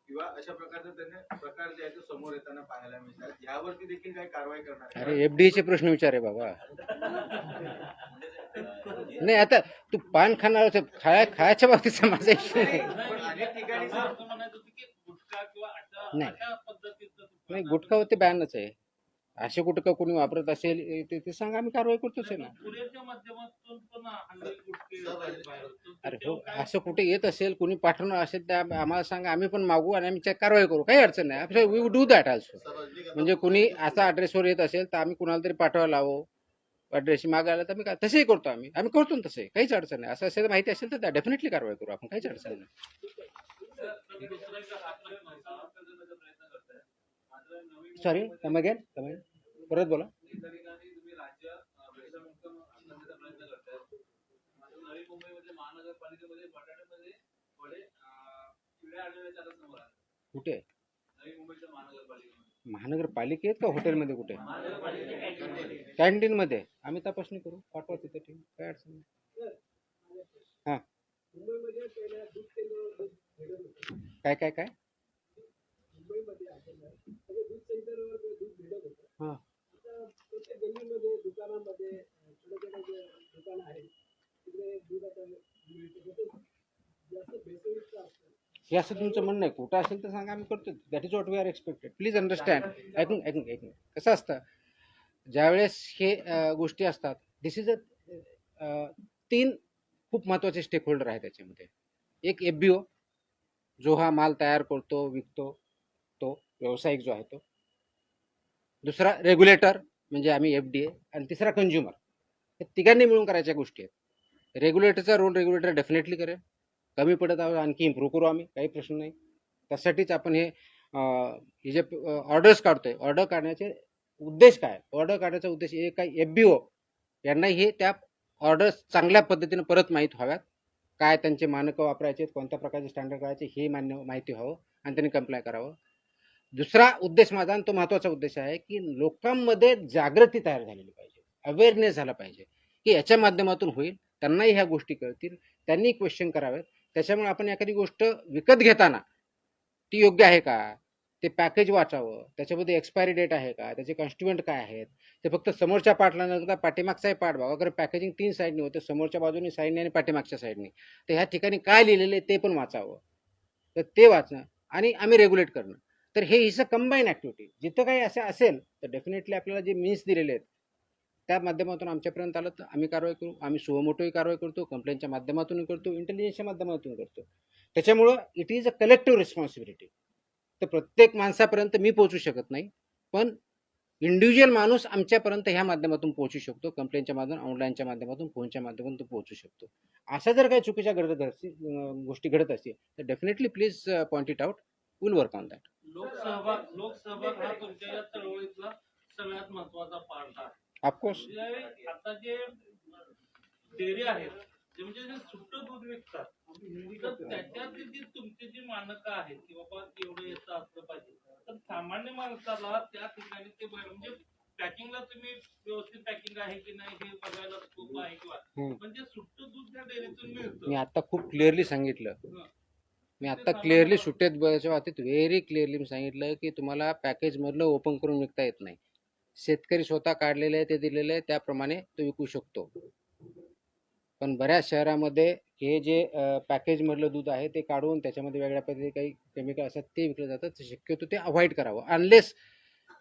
किंवा अशा प्रकारचे त्यांना प्रकार जे आहे ते समोर येताना पाहायला मिळतात. यावरती देखील काही कारवाई करणार आहे? अरे एफडीचे प्रश्न विचारे बाबा. नाही आता तू पान खाणार खायच्या बाबतीचा माझा इश्यू नाही. पण अनेक ठिकाणी सर असं म्हणायचं होतं की गुटखा किंवा नाही. अशा पद्धतीचं नाही गुटखावरती बॅनच आहे. असे गुटखा कोणी वापरत असेल ते सांगा, आम्ही कारवाई करतोच आहे ना. कुरिअरच्या माध्यमातून पण हल्ली गुटखे बाहेर होतात. अरे हो असं कुठे येत असेल कोणी पाठवणं असेल तर आम्हाला सांगा, आम्ही पण मागू आणि आम्ही कारवाई करू, काही अडचण नाही. We do that also. म्हणजे कुणी असा ॲड्रेसवर येत असेल तर आम्ही कुणाला तरी पाठवायला हवं, ॲड्रेस मागायला तर आम्ही तसंही करतो. आम्ही करतो ना तसे, काहीच अडचण नाही. असं असेल तर माहिती असेल तर डेफिनेटली कारवाई करू आपण, काहीच अडचण नाही. सॉरी कम अगेन परत बोला. त्या ठिकाणी तुम्ही राज्य भेसळमुक्त करण्याचा प्रयत्न करताय. मात्र नवी मुंबईमध्ये महानगरपालिकेमध्ये बटाट्यामध्ये थोडे किडे आढळल्याचे आता समोर आले. कुठे नवी मुंबईच्या महानगरपालिकेमध्ये महानगरपालिकेत का हॉटेलमध्ये कुठे? महानगरपालिकेच्या कॅन्टीन मध्ये आम्ही तपासणी करू, पाठवा तिथे टीम, काय अडचण नाही. हा मुंबईमध्ये पहिल्या दूध केंद्रावर दूध भेटत होतं. काय मुंबईमध्ये आपण सगळे दूध सेंटरवर दूध भेटत होतं. हा. आता प्रत्येक गल्लीमध्ये दुकानामध्ये छोटे छोटे जे दुकानं आहेत तिकडे दूध आता मिळतं. तसंच जास्त भेसळयुक्त असतं. हे असं तुमचं म्हणणं आहे. कुठं असेल तर सांगा, आम्ही करतो. That is what we are expected. Please understand. ऐकून कसं असतं ज्यावेळेस हे गोष्टी असतात, दिस इज अ 3 खूप महत्त्वाचे स्टेक होल्डर आहेत त्याच्यामध्ये. एक FBO जो हा माल तयार करतो विकतो, तो व्यावसायिक जो आहे तो. दुसरा रेग्युलेटर म्हणजे आम्ही FDA आणि तिसरा कंझ्युमर. हे तिघांनी मिळून करायच्या गोष्टी आहेत. रेग्युलेटरचा रोल रेग्युलेटर डेफिनेटली करेल. कमी पडत आहोत आणखी इम्प्रूव्ह करू आम्ही, काही प्रश्न नाही. त्यासाठीच आपण हे जे ऑर्डर्स काढतोय, ऑर्डर काढण्याचे उद्देश काय? ऑर्डर काढण्याचा उद्देश एक काय, FBO यांनाही हे त्या ऑर्डर्स चांगल्या पद्धतीने परत माहीत व्हाव्यात. काय त्यांचे मानकं वापरायचे, कोणत्या प्रकारचे स्टँडर्ड करायचे हे माहिती व्हावं आणि त्यांनी कंप्लाय करावं. दुसरा उद्देश माझा आणि तो महत्त्वाचा उद्देश आहे की लोकांमध्ये जागृती तयार झालेली पाहिजे, अवेअरनेस झाला पाहिजे की याच्या माध्यमातून होईल, त्यांनाही ह्या गोष्टी कळतील, त्यांनी क्वेश्चन करावेत. त्याच्यामुळे आपण एखादी गोष्ट विकत घेताना ती योग्य आहे का, ते पॅकेज वाचावं, त्याच्यामध्ये एक्सपायरी डेट आहे का, त्याचे कॉन्स्टिट्युएंट काय आहेत, ते फक्त समोरच्या पार्टला न करता पाठीमागचाही पार्ट बघा. अगर पॅकेजिंग 3 साईडनी होतं, समोरच्या बाजूने साईडने आणि पाठीमागच्या साईडने, तर ह्या ठिकाणी काय लिहिलेलं आहे ते पण वाचावं. तर ते वाचणं आणि आम्ही रेग्युलेट करणं. तर हे इज अ कंबाईन ॲक्टिव्हिटी. जिथं काही असं असेल तर डेफिनेटली आपल्याला जे मीन्स दिलेले आहेत त्या माध्यमातून आमच्यापर्यंत आलं तर आम्ही कारवाई करू. आम्ही सुमोटोही कारवाई करतो, कंप्लेंटच्या माध्यमातून करतो, इंटेलिजन्सच्या माध्यमातून करतो. त्याच्यामुळं it is a collective responsibility. तर प्रत्येक माणसापर्यंत मी पोहोचू शकत नाही, पण इंडिव्हिज्युअल माणूस आमच्यापर्यंत ह्या माध्यमातून पोहोचू शकतो. कंप्लेंटच्या माध्यमातून, ऑनलाईनच्या माध्यमातून, फोनच्या माध्यमातून तो पोहोचू शकतो. अशा जर काही चुकीच्या गोष्टी घडत असतील तर definitely please point it out. Will work on that. लोकसहभाग हा तुमच्या या चळवळीतला सगळ्यात महत्वाचा पार्ट आहे. ऑफकोर्स म्हणजे आता जे डेअरी आहेत ते म्हणजे जे सुट्ट दूध विकतात तर त्याच्यातली जी तुमची जी मानकं आहेत की बाबा एवढं याचं असलं पाहिजे तर सामान्य माणसाला त्या ठिकाणी ते म्हणजे पॅकिंगला तुम्ही व्यवस्थित पॅकिंग आहे की नाही हे बघायला स्कोप आहे किंवा म्हणजे सुट्ट दूध त्या डेअरीतून मिळतं. मी आता खूप क्लिअरली सांगितलं. हं. मी आता क्लिअरली सुट्टेत बघायच्या बाबतीत व्हेरी क्लिअरली मी सांगितलं की तुम्हाला पॅकेजमधलं ओपन करून विकता येत नाही. शेतकरी स्वतः काढलेले आहे ते दिलेले आहे त्याप्रमाणे तो विकू शकतो. पण बऱ्याच शहरामध्ये हे जे पॅकेजमधलं दूध आहे ते काढून त्याच्यामध्ये वेगळ्या पद्धतीने काही केमिकल असतात ते विकलं जातं. तर शक्यतो ते अवॉइड करावं अनलेस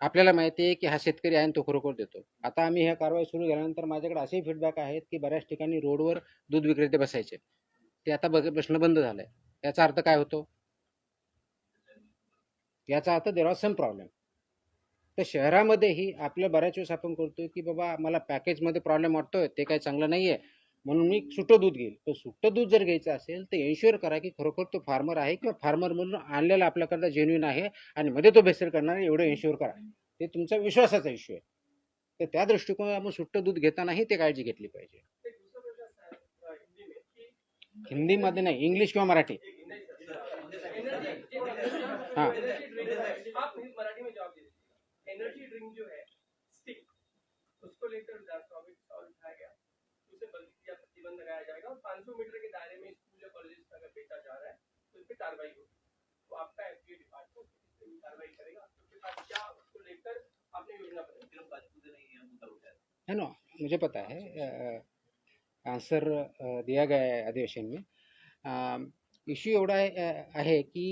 आपल्याला माहिती आहे की हा शेतकरी आहे आणि तो खरोखर देतो. आता आम्ही ह्या कारवाई सुरू केल्यानंतर माझ्याकडे असेही फीडबॅक आहेत की बऱ्याच ठिकाणी रोडवर दूध विक्रेते बसायचे ते आता बसणं बंद झालंय. याचा अर्थ काय होतो? याचा अर्थ देर वॉज सम प्रॉब्लेम. तर शहरामध्येही आपलं बऱ्याच वेळेस आपण करतोय की बाबा मला पॅकेजमध्ये प्रॉब्लेम वाटतोय ते काही चांगलं नाहीये म्हणून मी सुट्टं दूध घेईल. तर सुट्टं दूध जर घ्यायचं असेल तर एन्श्युअर करा की खरोखर तो फार्मर आहे किंवा फार्मर म्हणून आणलेला आपल्याकडे जेन्युइन आहे आणि मध्ये तो भेसळ करणार आहे एवढं एन्श्युअर करा. ते तुमचा विश्वासाचा इश्यू आहे. तर त्या दृष्टिकोनात आपण सुट्टं दूध घेतानाही ते काळजी घेतली पाहिजे. एक दूसरा प्रश्न असा आहे हिंदी में की हिंदीमध्ये नाही, इंग्लिश किंवा मराठी. हाँ। एनर्जी ड्रिंक आप मराठी में जवाब दीजिए. एनर्जी ड्रिंक जो है स्टिक उसको लेकर टॉपिक सॉल्व किया गया उसे बंदी या प्रतिबंध लगाया जाएगा और 500 मीटर के दायरे में स्कूल या कॉलेज अगर बेचा जा रहा है तो इस पर कार्रवाई होगी. तो आपका एफडीए डिपार्टमेंट कार्रवाई करेगा उसके बाद क्या उसको लेकर आपने योजना बनाई. है ना, मुझे पता है. आंसर दिया गया है अधिवेशन में. इश्यू एवढा आहे की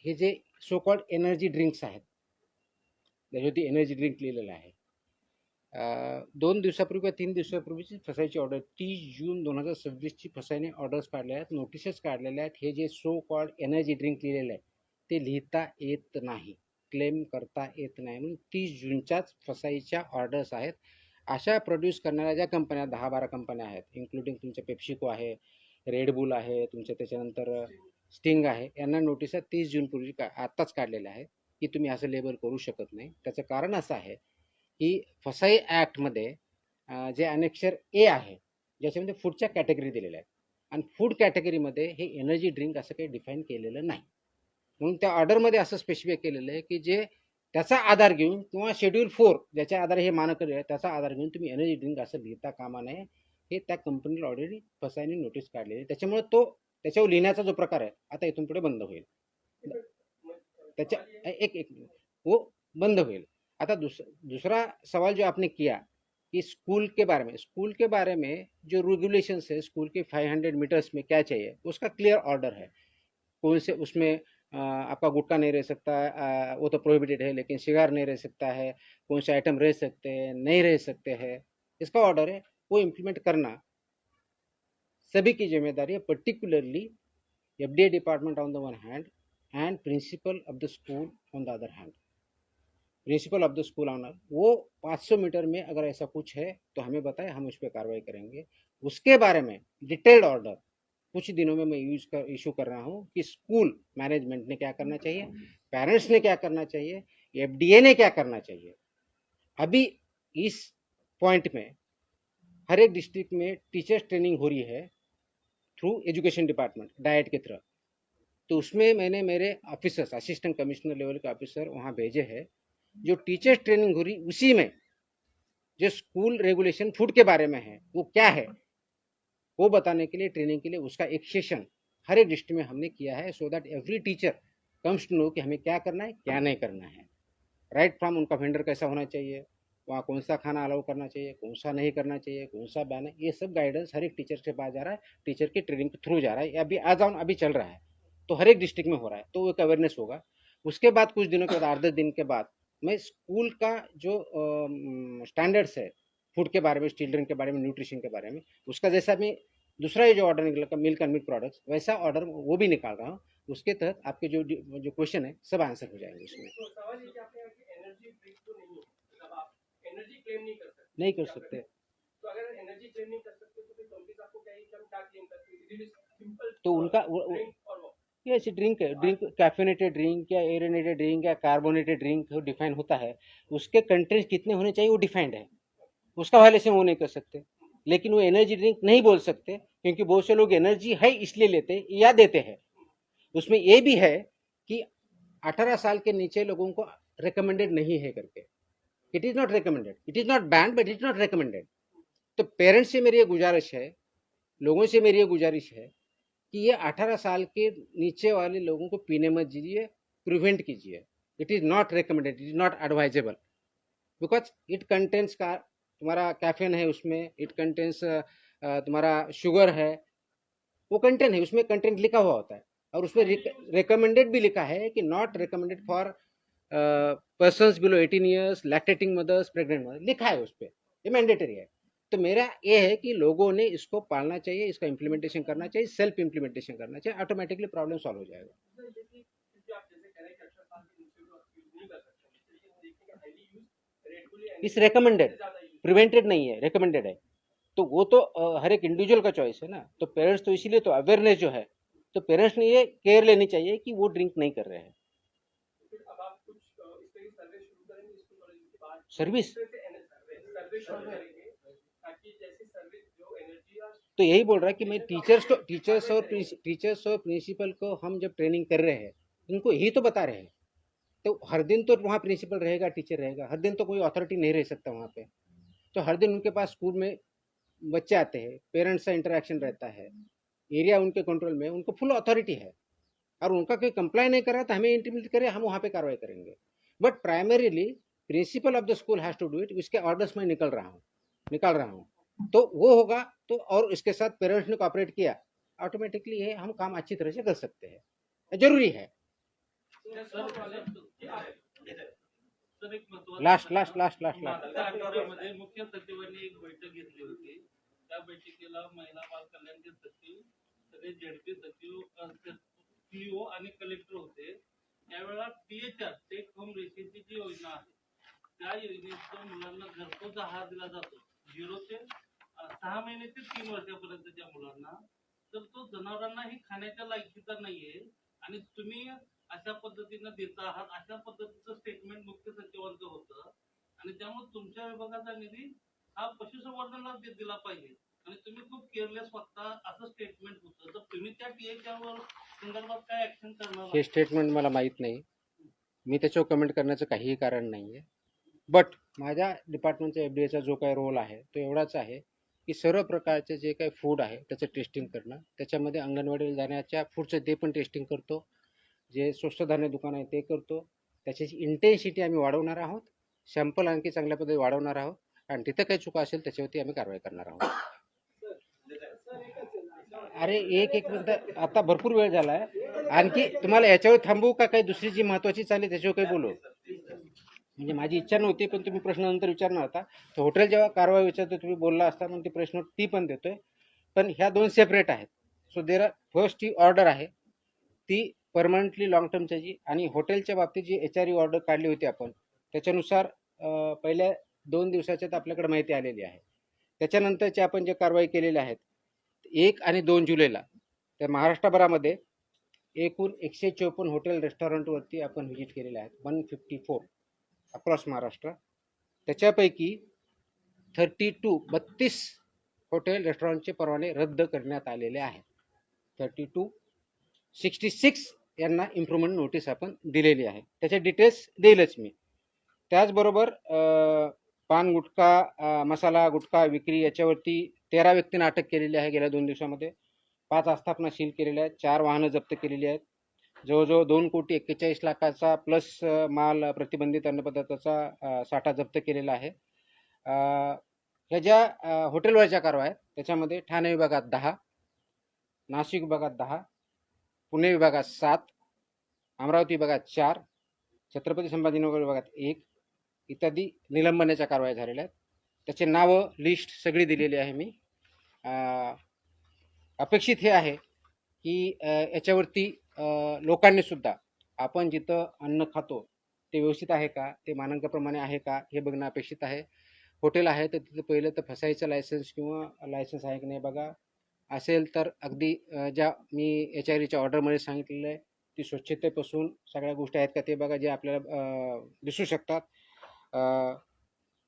हे जे सो कॉल्ड एनर्जी ड्रिंक्स आहेत त्याच्यावरती एनर्जी ड्रिंक लिहिलेलं आहे. 2 दिवसापूर्वी किंवा 3 दिवसापूर्वीची फसायची ऑर्डर 30 जून 2026ची फसायने ऑर्डर्स काढल्या आहेत, नोटिसेस काढलेल्या आहेत. हे जे सो कॉल्ड एनर्जी ड्रिंक लिहिलेलं आहे ते लिहिता येत नाही, क्लेम करता येत नाही म्हणून 30 जूनच्याच फसाईच्या ऑर्डर्स आहेत. अशा प्रोड्यूस करणाऱ्या ज्या कंपन्या 10-12 कंपन्या आहेत इन्क्लुडिंग तुमच्या पेप्सिको आहे, रेडबुल आहे, तुमच्या त्याच्यानंतर स्टिंग आहे, यांना नोटिसा 30 जूनपूर्वी आत्ताच काढलेल्या आहेत की तुम्ही असं लेबल करू शकत नाही. त्याचं कारण असं आहे की फसाई ॲक्टमध्ये जे अनेक्षर ए आहे ज्याच्यामध्ये फूडच्या कॅटेगरी दिलेल्या आहेत आणि फूड कॅटेगरीमध्ये हे एनर्जी ड्रिंक असं काही डिफाईन केलेलं नाही. म्हणून त्या ऑर्डरमध्ये असं स्पेसिफाय केलेलं आहे की जे त्याचा आधार घेऊन किंवा शेड्यूल 4 ज्याच्या आधारे हे मानक आहे त्याचा आधार घेऊन तुम्ही एनर्जी ड्रिंक असं लिहिता कामा नये. हे त्या कंपनीला ऑलरेडी फसाईने नोटीस काढलेली आहे. त्याच्यामुळे तो त्याच्यावर लिहिण्याचा जो प्रकार आहे आता इथून पुढे बंद होईल. त्याच्या एक वो बंद होईल. आता दूसरा सवाल जो आपने किया कि स्कूल के बारे में जो रेगुलेशंस है स्कूल के 500 मीटर्स में क्या चाहिए उसका क्लियर ऑर्डर है. कौन से उसमें आपका गुटखा नहीं रह सकता, वो तो प्रोहिबिटेड है, लेकिन सिगार नहीं रह सकता है, कौन से आइटम रह सकते हैं नहीं रह सकते हैं, इसका ऑर्डर है. वो इम्प्लीमेंट करना सभी की जिम्मेदारी है, particularly FDA department on the one hand and principal of the school on the other hand. Principal of the school honour वो 500 मीटर में अगर ऐसा कुछ है तो हमें बताएं, हम उस पर कार्रवाई करेंगे. उसके बारे में डिटेल्ड ऑर्डर कुछ दिनों में मैं इशू कर रहा हूँ कि स्कूल मैनेजमेंट ने क्या करना चाहिए, पेरेंट्स ने क्या करना चाहिए, एफडीए ने क्या करना चाहिए. अभी इस पॉइंट में हर एक डिस्ट्रिक्ट में टीचर्स ट्रेनिंग हो रही है थ्रू एजुकेशन डिपार्टमेंट डाइट के थ्रू. तो उसमें मैंने मेरे ऑफिसर्स असिस्टेंट कमिश्नर लेवल के ऑफिसर वहाँ भेजे हैं. जो टीचर्स ट्रेनिंग हो रही उसी में जो स्कूल रेगुलेशन फूड के बारे में है वो क्या है वो बताने के लिए ट्रेनिंग के लिए उसका एक सेशन हर एक डिस्ट्रिक्ट में हमने किया है so that every teacher comes to know कि हमें क्या करना है क्या नहीं करना है. राइट फ्रॉम उनका वेंडर कैसा होना चाहिए, वहाँ कौन सा खाना अलाउ करना चाहिए, कौन सा नहीं करना चाहिए, कौन सा बैन है, ये सब गाइडेंस हर एक टीचर के पास जा रहा है, टीचर की ट्रेनिंग के थ्रू जा रहा है. अभी आज ऑन अभी चल रहा है तो हर एक डिस्ट्रिक्ट में हो रहा है तो एक अवेयरनेस होगा. उसके बाद कुछ दिनों के बाद 8-10 दिन के बाद मैं स्कूल का जो स्टैंडर्ड्स है फूड के बारे में, चिल्ड्रन के बारे में, न्यूट्रिशन के बारे में, उसका जैसा मैं दूसरा ये जो ऑर्डर निकला मिल्क एंड मिल्क प्रोडक्ट्स वैसा ऑर्डर वो भी निकाल रहा हूँ. उसके तहत आपके जो क्वेश्चन है सब आंसर हो जाएंगे उसमें. तो सवाल ये कि आपने कहा कि एनर्जी ड्रिंक तो नहीं है, मतलब आप एनर्जी क्लेम नहीं कर सकते. नहीं कर सकते. तो अगर एनर्जी क्लेम नहीं कर सकते तो फिर कंपनीज आपको क्या ही क्या क्लेम करती है? सिंपल तो उनका ड्रिंक और वो ये ड्रिंक है, ड्रिंक कैफिनेटेड ड्रिंक या एरेनेटेड ड्रिंक या कार्बोनेटेड ड्रिंक डिफाइन होता है, उसके कंटेंट कितने होने चाहिए वो डिफाइंड है, उसका वायलेशन वो नहीं कर सकते। लेकिन वो एनर्जी ड्रिंक नहीं बोल सकते, क्योंकि बहुत से लोग एनर्जी है इसलिए लेते या देते हैं। उसमें ये भी है कि 18 साल के नीचे लोगों को रिकमेंडेड नहीं है करके, it is not recommended, it is not band but it is not recommended. तो पेरेंट्स से मेरी ये गुजारिश है, लोगों से मेरी ये गुजारिश है कि ये 18 साल के नीचे वाले लोगों को पीने मत दीजिए, प्रिवेंट कीजिए। It is not recommended, it is not advisable, because it contents का तुम्हारा कैफीन है उसमें, इट कंटेंट्स तुम्हारा शुगर है, वो कंटेंट है, उसमें कंटेंट लिखा हुआ होता है। और उसमें रिकमेंडेड भी लिखा है कि not recommended for persons below 18 years, lactating mothers, pregnant mothers, लिखा है उस पर, ये मैंडेटरी है। तो मेरा ये है कि लोगों ने इसको पालना चाहिए, इसका इम्प्लीमेंटेशन करना चाहिए, सेल्फ इम्प्लीमेंटेशन करना चाहिए, ऑटोमेटिकली प्रॉब्लम सॉल्व हो जाएगा। सर, जैसे आप जैसे कह रहे हैं कि 18 साल के नीचे लोग यूज नहीं कर सकते, लेकिन हम देखते हैं कि हाईली यूज रेटफुली इस recommended, प्रिवेंटेड नहीं है, रिकमेंडेड है। तो वो तो हर एक इंडिविजुअल का चॉइस है ना। तो पेरेंट्स तो इसीलिए तो अवेयरनेस जो है, तो पेरेंट्स ने ये केयर लेनी चाहिए कि वो ड्रिंक नहीं कर रहे हैं। फिर अब आप कुछ इस पे सर्वे शुरू करेंगे इसको कॉलेज के बाद सर्विस, सर्वे शुरू करेंगे ताकि जैसे सर्वे जो एनर्जी या तो यही बोल रहा है कि मैं टीचर्स और प्रिंसिपल को हम जब ट्रेनिंग कर रहे हैं, उनको यही तो बता रहे हैं। तो हर दिन तो वहाँ प्रिंसिपल रहेगा, टीचर रहेगा, हर दिन तो कोई अथॉरिटी नहीं रह सकता वहाँ पे। तो हर दिन उनके पास स्कूल में बच्चे आते हैं, पेरेंट्स का इंटरेक्शन रहता है, एरिया उनके कंट्रोल में, उनको फुल अथॉरिटी है। और उनका कोई कंप्लाई नहीं कर रहा तो हमें इंटीमेट करे, हम वहाँ पे कार्रवाई करेंगे। But primarily principal of the school has to do it, उसके ऑर्डर्स में निकाल रहा हूँ। तो वो होगा तो, और इसके साथ पेरेंट्स ने कोऑपरेट किया, ऑटोमेटिकली ये हम काम अच्छी तरह से कर सकते हैं, जरूरी है। सर एक महत्वाचा लास्ट मागच्या आठवड्यामध्ये मुख्य सचिवांनी एक बैठक घेतली होती. त्या बैठकीला महिला बाल कल्याणचे सचिव, सगळे झेडपी सचिव, सीईओ आणि कलेक्टर होते. त्यावेळेला THR टेक होम रेशनची जी योजना आहे, त्या योजनेतून मुलांना घरपोच आहार दिला जातो 0 ते 6 महिने ते 3 वर्षापर्यंतच्या मुलांना. तर तो जनावरांनाही खाण्याच्या लायकीचा नाहीये आणि तुम्ही अशा पद्धतीनं देता आहात, अशा पद्धतीचं स्टेटमेंट मुख्य सचिवांचं होतं. आणि त्यामुळे तुमच्या विभागाचा निधी हा पशुसंवर्धनाला दिला पाहिजे आणि तुम्ही खूप केअरलेस वागता असं स्टेटमेंट होतं. तर तुम्ही त्या THR वर संदर्भात काय ऍक्शन करणार हे आहात? स्टेटमेंट मला माहीत नाही, मी त्याच्यावर कमेंट करण्याचं काहीही कारण नाही आहे. बट माझ्या डिपार्टमेंटचा FDAचा जो काही रोल आहे तो एवढाच आहे की सर्व प्रकारचे जे काही फूड आहे त्याचं टेस्टिंग करणं, त्याच्यामध्ये अंगणवाडीला जाण्याच्या फूडचं ते पण टेस्टिंग करतो, जे स्वस्त धान्य दुकान आहे ते करतो, त्याची इंटेन्सिटी आम्ही वाढवणार आहोत, सॅम्पल आणखी चांगल्या पद्धतीने वाढवणार आहोत, आणि तिथं काही चुका असेल त्याच्यावरती आम्ही कारवाई करणार आहोत. अरे एक मिनिट, आता भरपूर वेळ झाला आहे, आणखी तुम्हाला याच्यावर थांबू का काही दुसरी जी महत्वाची चालेल त्याच्यावर काही बोलू? म्हणजे माझी इच्छा नव्हती, पण तुम्ही प्रश्न नंतर विचारणार होता. तर हॉटेल जेव्हा कारवाई विचारतो तुम्ही बोलला असता, मग ती प्रश्न ती पण देतोय, पण ह्या दोन सेपरेट आहेत. सो देर फर्स्ट ही ऑर्डर आहे ती परमनंटली लॉंग टर्मची, आणि हॉटेलच्या बाबतीत जी HRE ऑर्डर काढली होती आपण, त्याच्यानुसार पहिल्या 2 दिवसाच्यात आपल्याकडे माहिती आलेली आहे. त्याच्यानंतरचे आपण जे कारवाई केलेल्या आहेत 1 आणि 2 जुलैला, तर महाराष्ट्रभरामध्ये एकूण 154 हॉटेल रेस्टॉरंटवरती आपण व्हिजिट केलेले आहेत, 154 अक्रॉस महाराष्ट्र. त्याच्यापैकी 32 हॉटेल रेस्टॉरंटचे परवाने रद्द करण्यात आलेले आहेत. 66 यांना इम्प्रूव्हमेंट नोटीस आपण दिलेली आहे, त्याचे डिटेल्स देईलच मी. त्याचबरोबर पान गुटखा, मसाला गुटखा विक्री याच्यावरती 13 व्यक्तींना अटक केलेली आहे गेल्या 2 दिवसामध्ये. 5 आस्थापना सील केलेल्या आहेत, 4 वाहनं जप्त केलेली आहेत, जवळजवळ 2,41,40,00,000चा प्लस माल प्रतिबंधित अन्नपदार्थाचा साठा जप्त केलेला आहे. ह्या ज्या हॉटेलवरच्या कारवाया आहेत त्याच्यामध्ये ठाणे विभागात 10, नाशिक विभागात 10, पुणे विभागात 7, अमरावती विभागात 4, छत्रपती संभाजीनगर विभागात 1 इत्यादी निलंबनाच्या कारवाया झालेल्या आहेत. त्याचे नावं लिस्ट सगळी दिलेली आहे मी. अपेक्षित हे आहे की याच्यावरती लोकांनी सुद्धा आपण जिथं अन्न खातो ते व्यवस्थित आहे का, ते मानकाप्रमाणे आहे का हे बघणं अपेक्षित आहे. हॉटेल आहे तर तिथं पहिलं तर फसायचं लायसन्स किंवा लायसन्स आहे की नाही बघा, असेल तर अगदी ज्या मी HREच्या ऑर्डरमध्ये सांगितलेलं आहे ती स्वच्छतेपासून सगळ्या गोष्टी आहेत का ते बघा, जे आपल्याला दिसू शकतात.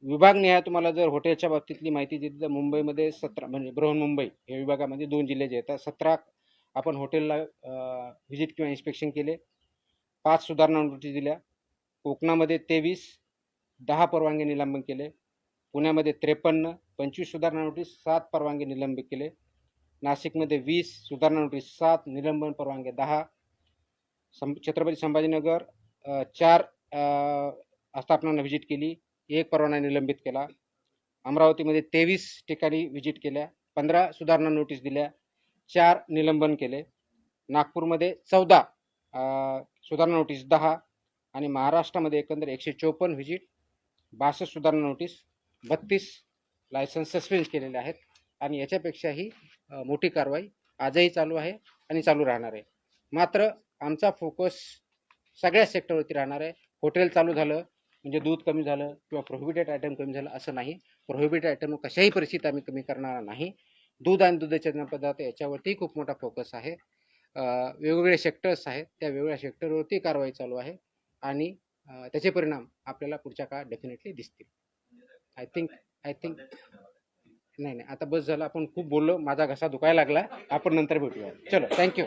विभागनिहाय तुम्हाला जर हॉटेलच्या बाबतीतली माहिती दिली तर मुंबईमध्ये 17 म्हणजे बृहन्मुंबई या विभागामध्ये 2 जिल्हे जे येतात, 17 आपण हॉटेलला व्हिजिट किंवा इन्स्पेक्शन केले, 5 सुधारणा नोटीस दिल्या. कोकणामध्ये 23, 10 परवानगी निलंबन केले. पुण्यामध्ये 53, 25 सुधारणा नोटीस, 7 परवानगी निलंबित केले. नाशिकमध्ये 20 सुधारणा नोटीस, 7 निलंबन परवानगी 10. छत्रपती संभाजीनगर 4 आस्थापनांना व्हिजिट केली, 1 परवाना निलंबित केला. अमरावतीमध्ये 23 ठिकाणी व्हिजिट केल्या, 15 सुधारणा नोटीस दिल्या, 4 निलंबन केले. नागपूरमध्ये 14 सुधारणा नोटीस 10 आणि महाराष्ट्रामध्ये एकंदर 154 व्हिजिट, 62 सुधारणा नोटीस, 32 लायसन्स सस्पेंड केलेले आहेत. आणि याच्यापेक्षाही मोठी कारवाई आजही चालू आहे आणि चालू राहणार आहे. मात्र आमचा फोकस सगळ्या सेक्टरवरती राहणार आहे. हॉटेल चालू झालं म्हणजे दूध कमी झालं किंवा प्रोहिबिटेड आयटम कमी झालं असं नाही. प्रोहिबिटेड आयटम कशाही परिस्थितीत आम्ही कमी करणार नाही. दूध आणि दुधाजन्य पदार्थ याच्यावरती खूप मोठा फोकस आहे. वेगवेगळे सेक्टर्स आहेत, त्या वेगवेगळ्या सेक्टरवरती कारवाई चालू आहे आणि त्याचे परिणाम आपल्याला पुढच्या काळात डेफिनेटली दिसतील. आय थिंक नाही आता बस झालं, आपण खूप बोललो, माझा घसा दुखायला लागला. आपण नंतर भेटूया. चलो, थँक्यू.